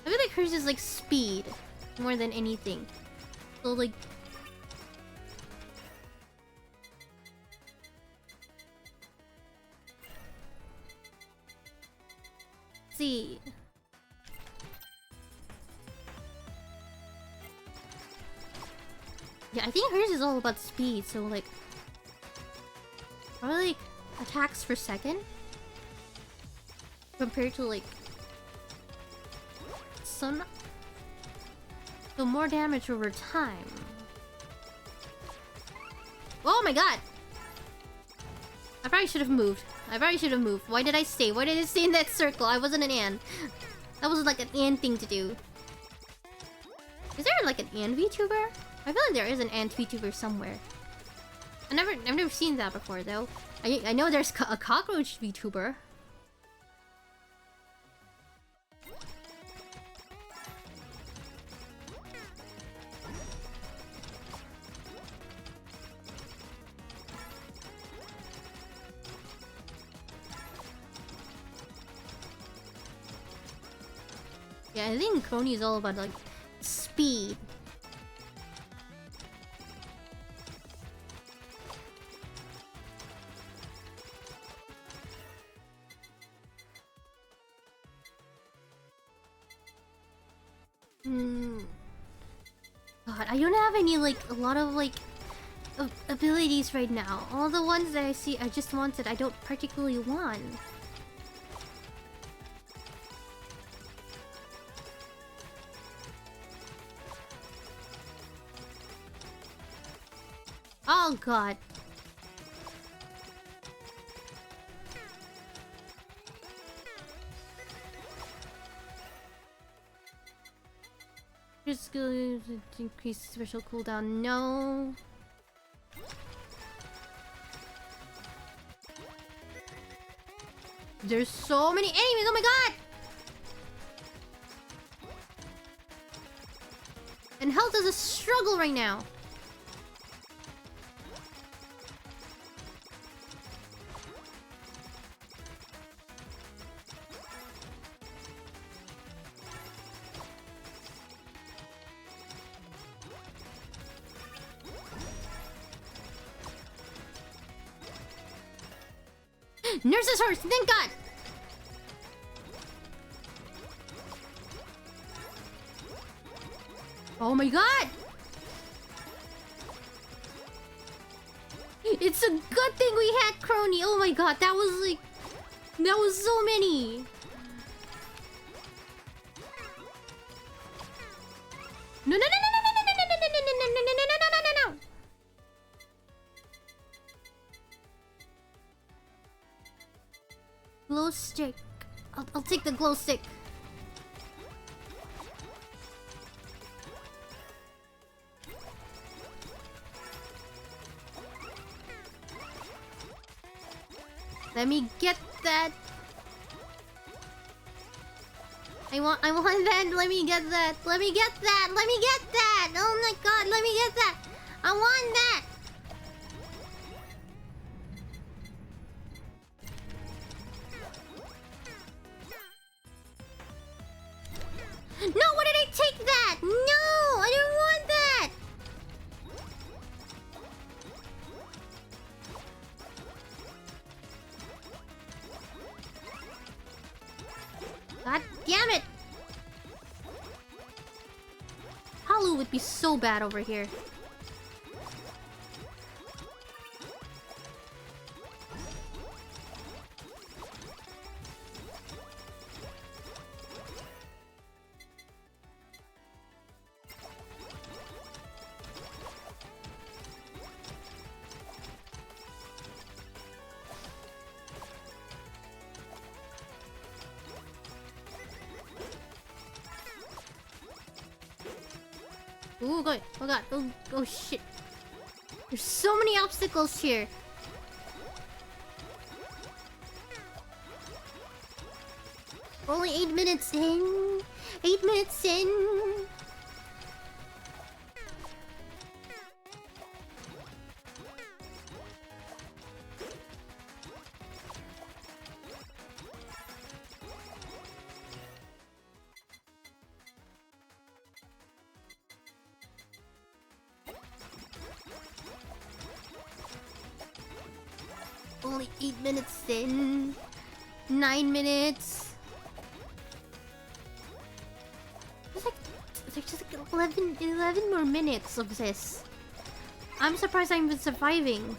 I feel like hers is, like, speed. More than anything. So, like... see. Yeah, I think hers is all about speed, so like... probably like attacks per second? Compared to like... some... so more damage over time. Oh my god! I probably should have moved. Why did I stay? Why did I stay in that circle? I wasn't an ant. That was like an ant thing to do. Is there like an ant VTuber? I feel like there is an ant VTuber somewhere. I've never seen that before though. I know there's a cockroach VTuber. Yeah, I think Crony is all about like speed. God, I don't have any like a lot of like abilities right now. All the ones that I see I just wanted I don't particularly want. Oh god. Just go to increase special cooldown. No. There's so many enemies. Oh my god. And health is a struggle right now. Nurse's horse, thank god! Oh my god! It's a good thing we had Crony. Oh my god, that was like... That was so many! No, no, no, no, no, no, no, no, no, no, no, no, no, no, no, no, no, no, no! Glow stick. I'll take the glow stick. Let me get that. I want that. Let me get that. Let me get that. Let me get that. Oh my god, let me get that. I want that. No, why did I take that? No, I didn't want that. God damn it. Halu would be so bad over here. Oh god, oh god, oh shit. There's so many obstacles here. Only 8 minutes in. 8 minutes in. Only 8 minutes in. 9 minutes. There's just like 11 more minutes of this. I'm surprised I'm even surviving.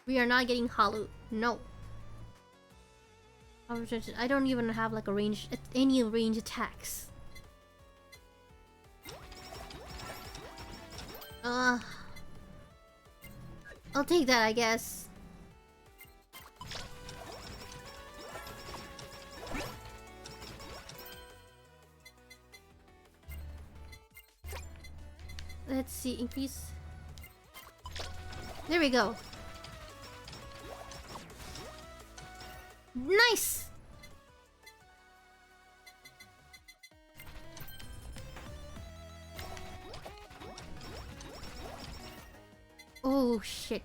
We are not getting Halu. No. I don't even have like a range, any range attacks. I'll take that, I guess. Let's see, increase. There we go. Nice! shit.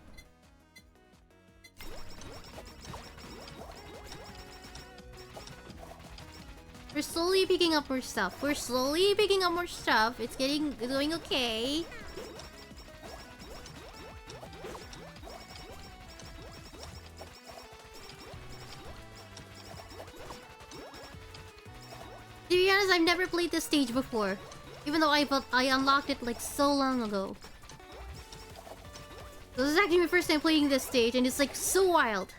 We're slowly picking up more stuff. We're slowly picking up more stuff. It's going okay. To be honest, I've never played this stage before. Even though I unlocked it like so long ago. This is actually my first time playing this stage and it's like so wild.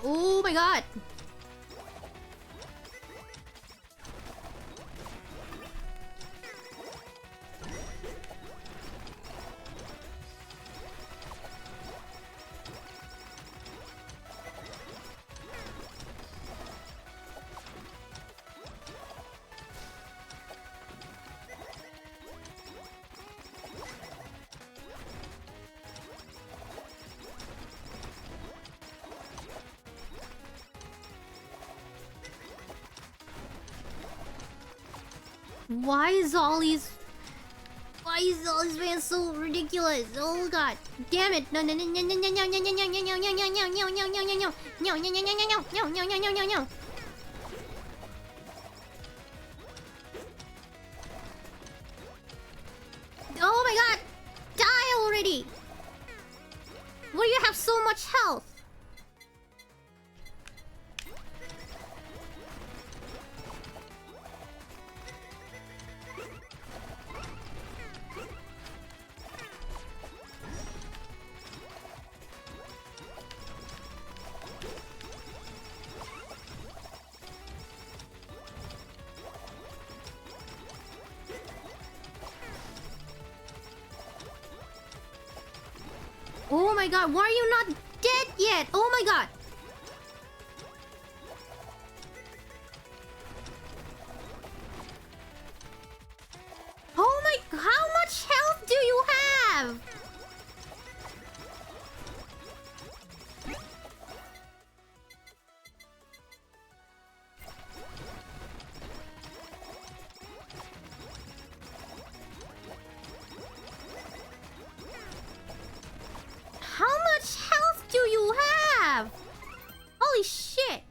Oh my god! Why is Ollie's man so ridiculous? Oh god. Damn it. No no no no no no no no no no no no no no no no no no no no. Oh my god! Die already! Why do you have so much health? Oh my god, why are you not dead yet? Oh my god! Oh my... How much health do you have? How much health do you have? Holy shit!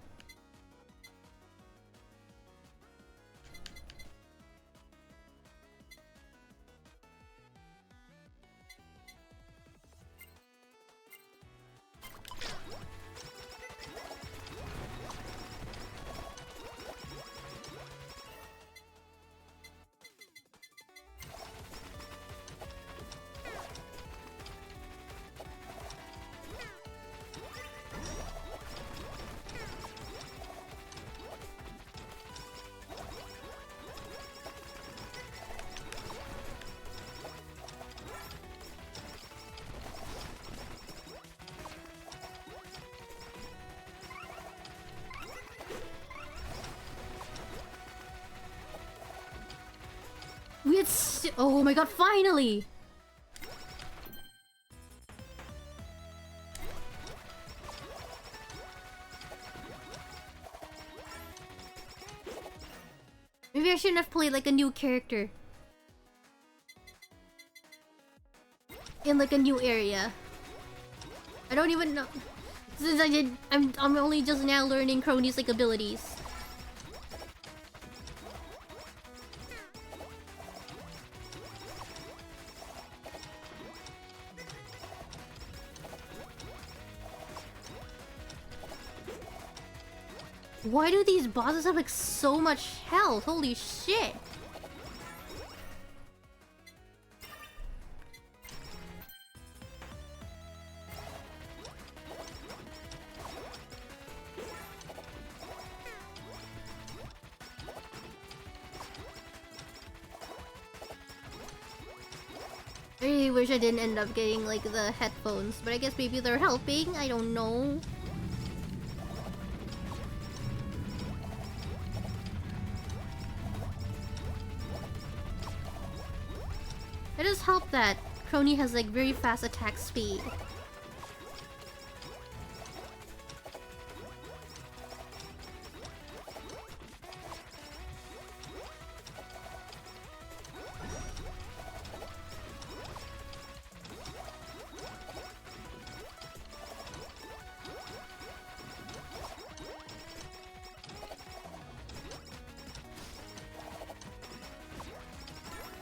Oh my god, finally! Maybe I shouldn't have played like a new character. In like a new area. I don't even know. Since I'm only just now learning Crony's like abilities. Why do these bosses have like so much health? Holy shit! I really wish I didn't end up getting like the headphones, but I guess maybe they're helping, I don't know. It does help that Crony has like very fast attack speed.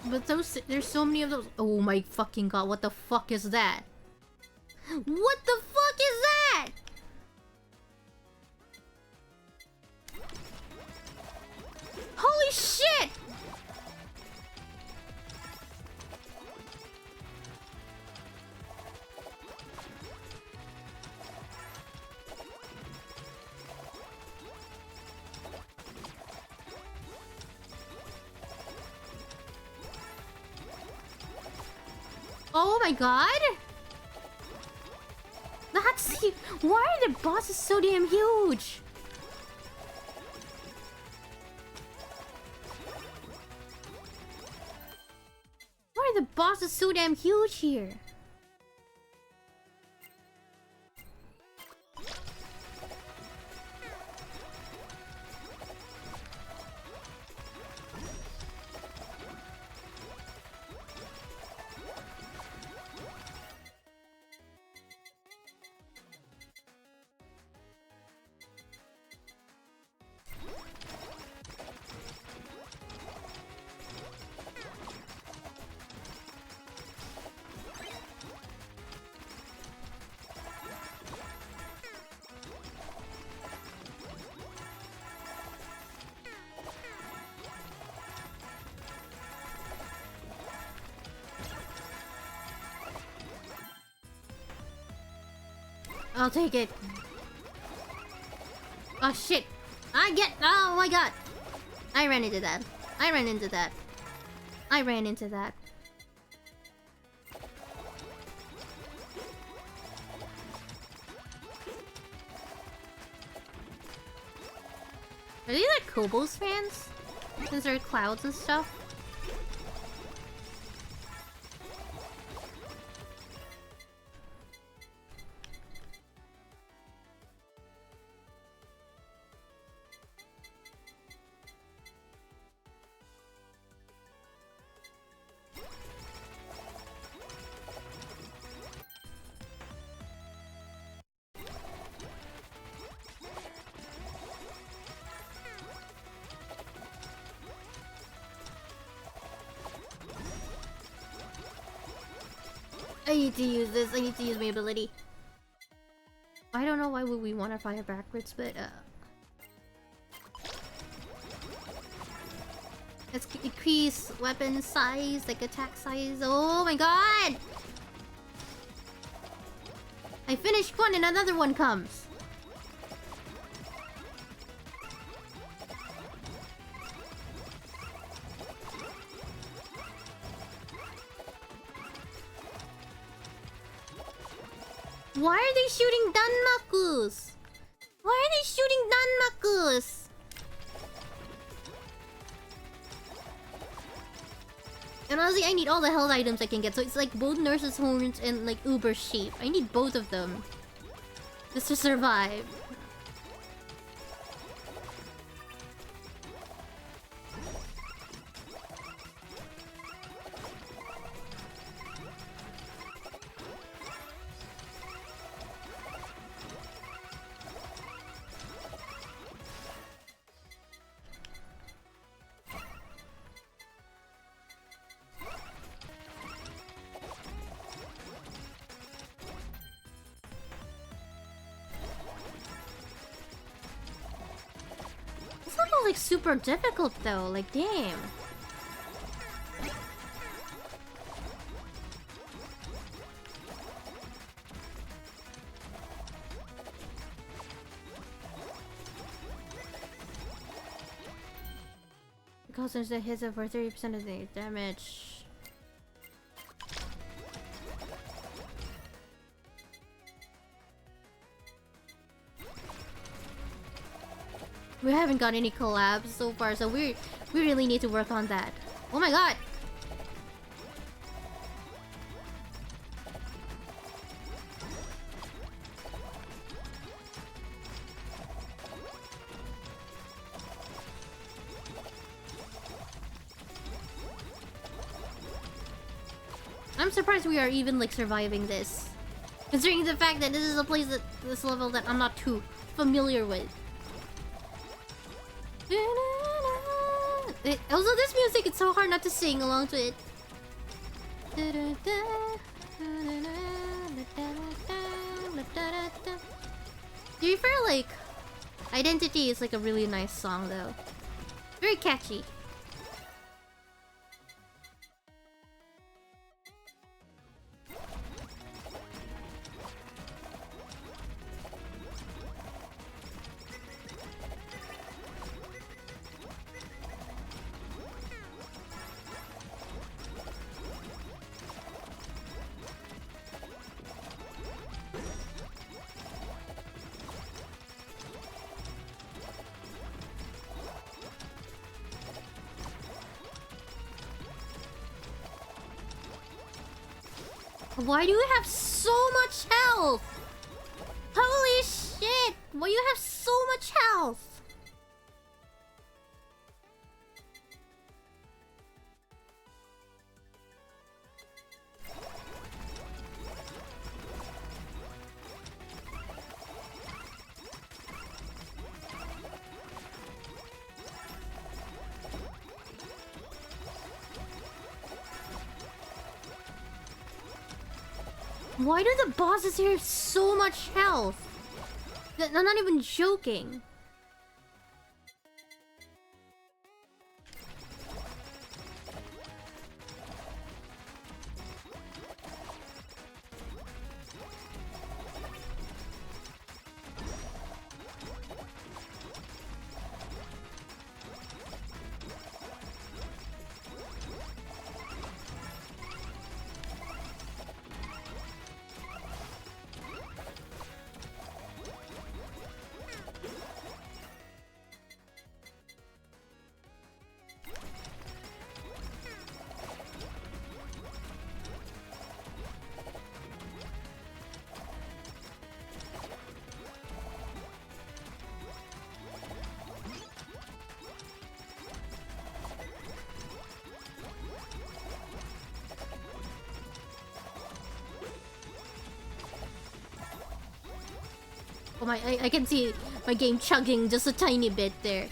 But there's so many of those. Oh my fucking god, what the fuck is that? What the fuck is that? Holy shit! Oh my god! That's... Why are the bosses so damn huge? Why are the bosses so damn huge here? I'll take it. Oh shit. Oh my god. I ran into that. I ran into that. I ran into that. Are these like Kobo's fans? Since there are clouds and stuff? I need to use this. I need to use my ability. I don't know why would we want to fire backwards, but let's increase weapon size, like attack size. Oh my god! I finished one and another one comes. Why are they shooting Danmakus? Why are they shooting Danmakus? And honestly, I need all the health items I can get. So it's like both Nurse's Horns and like Uber Sheep. I need both of them. Just to survive. Like super difficult though, like damn. Because there's a hits over 30% of the damage. We haven't got any collabs so far, so we really need to work on that. Oh my god! I'm surprised we are even like surviving this. Considering the fact that this is a place that this level that I'm not too familiar with. Also, this music, it's so hard not to sing along to it. Do you feel like Identity is like a really nice song though? Very catchy. Why do you have so much health? Holy shit! Why do you have so much health? Why do the bosses here have so much health? I'm not even joking. Oh my, I can see my game chugging just a tiny bit there.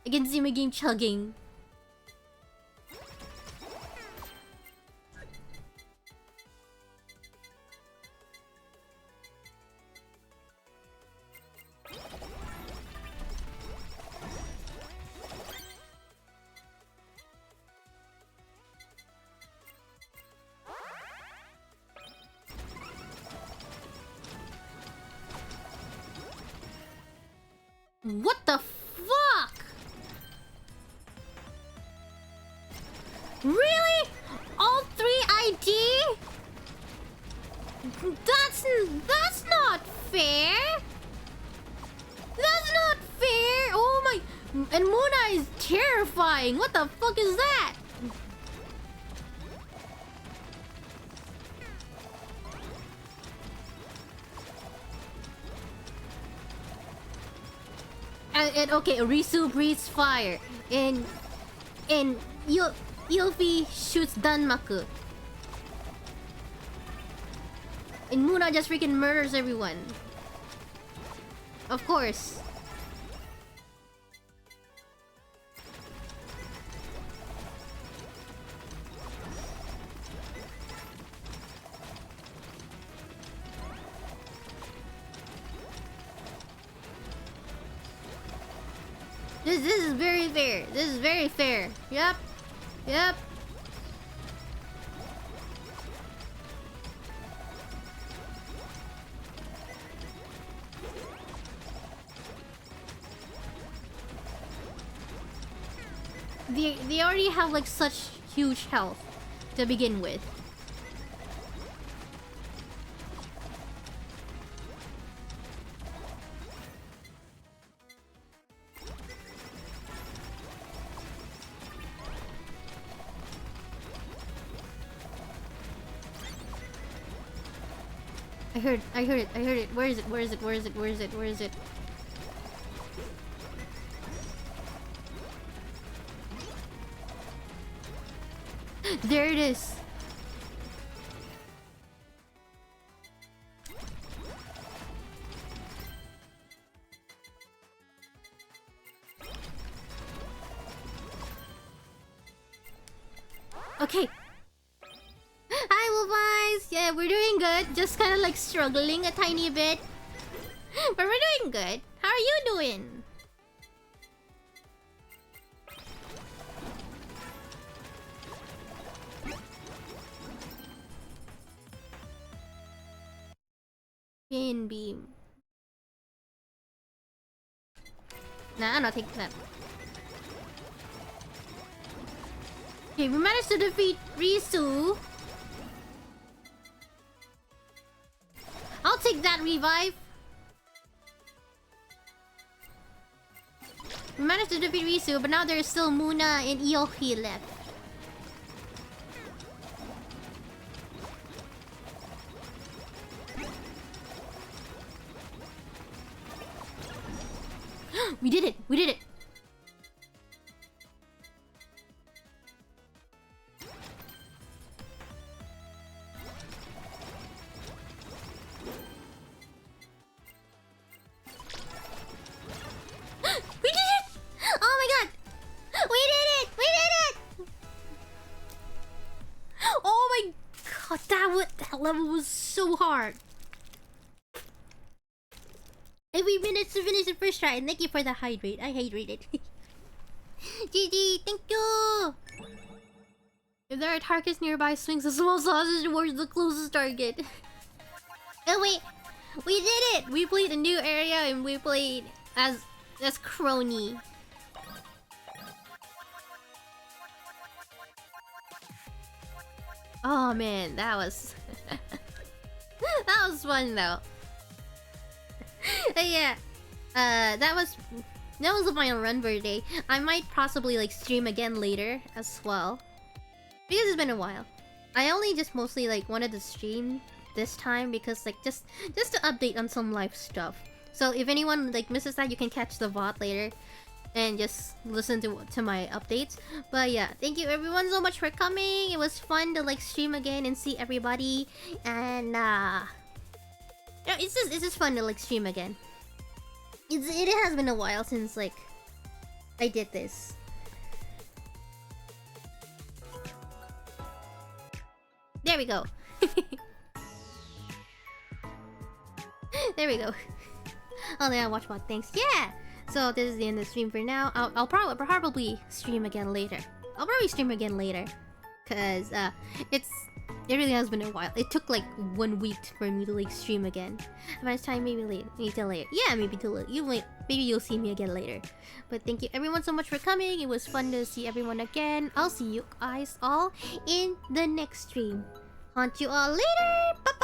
I can see my game chugging. What the fuck? Really? All 3 ID? That's not fair. That's not fair. Oh my, and Muna is terrifying. What the fuck is that? And okay, Risu breathes fire, and Yuffie shoots Danmaku, and Muna just freaking murders everyone. Of course. This is very fair. This is very fair. Yep. Yep. They already have like such huge health to begin with. I heard it. Where is it? There it is. Okay. Hi, Wolf Eyes! Yeah, we're doing good. Just kind of like struggling a tiny bit. But we're doing good. How are you doing? Spin beam. Nah, I'm not taking that. Okay, we managed to defeat Risu. I'll take that revive. We managed to defeat Risu, but now there's still Muna and Iohi left. We did it! We did it! We did it! Oh my god! We did it! We did it! Oh my god, that level was so hard. And we managed to finish the first try, and thank you for the hydrate. I hydrated. GG, thank you! If there are targets nearby, swings a small sausage towards the closest target. Oh wait, we did it! We played a new area and we played as Crony. Oh man, that was that was fun though. Yeah, that was the final run for today. I might possibly like stream again later as well, because it's been a while. I only just mostly like wanted to stream this time because like just to update on some life stuff. So if anyone like misses that, you can catch the VOD later and just listen to my updates. But yeah, thank you everyone so much for coming. It was fun to like stream again and see everybody, and yeah, it's just fun to like stream again. It has been a while since like I did this. There we go. There we go. Oh, yeah, watch bot. Thanks. Yeah. So this is the end of the stream for now. I'll probably stream again later. I'll probably stream again later, cause it really has been a while. It took like 1 week for me to like stream again. By the time maybe till later. Yeah, maybe till maybe you'll see me again later. But thank you everyone so much for coming. It was fun to see everyone again. I'll see you guys all in the next stream. Hunt you all later. Bye.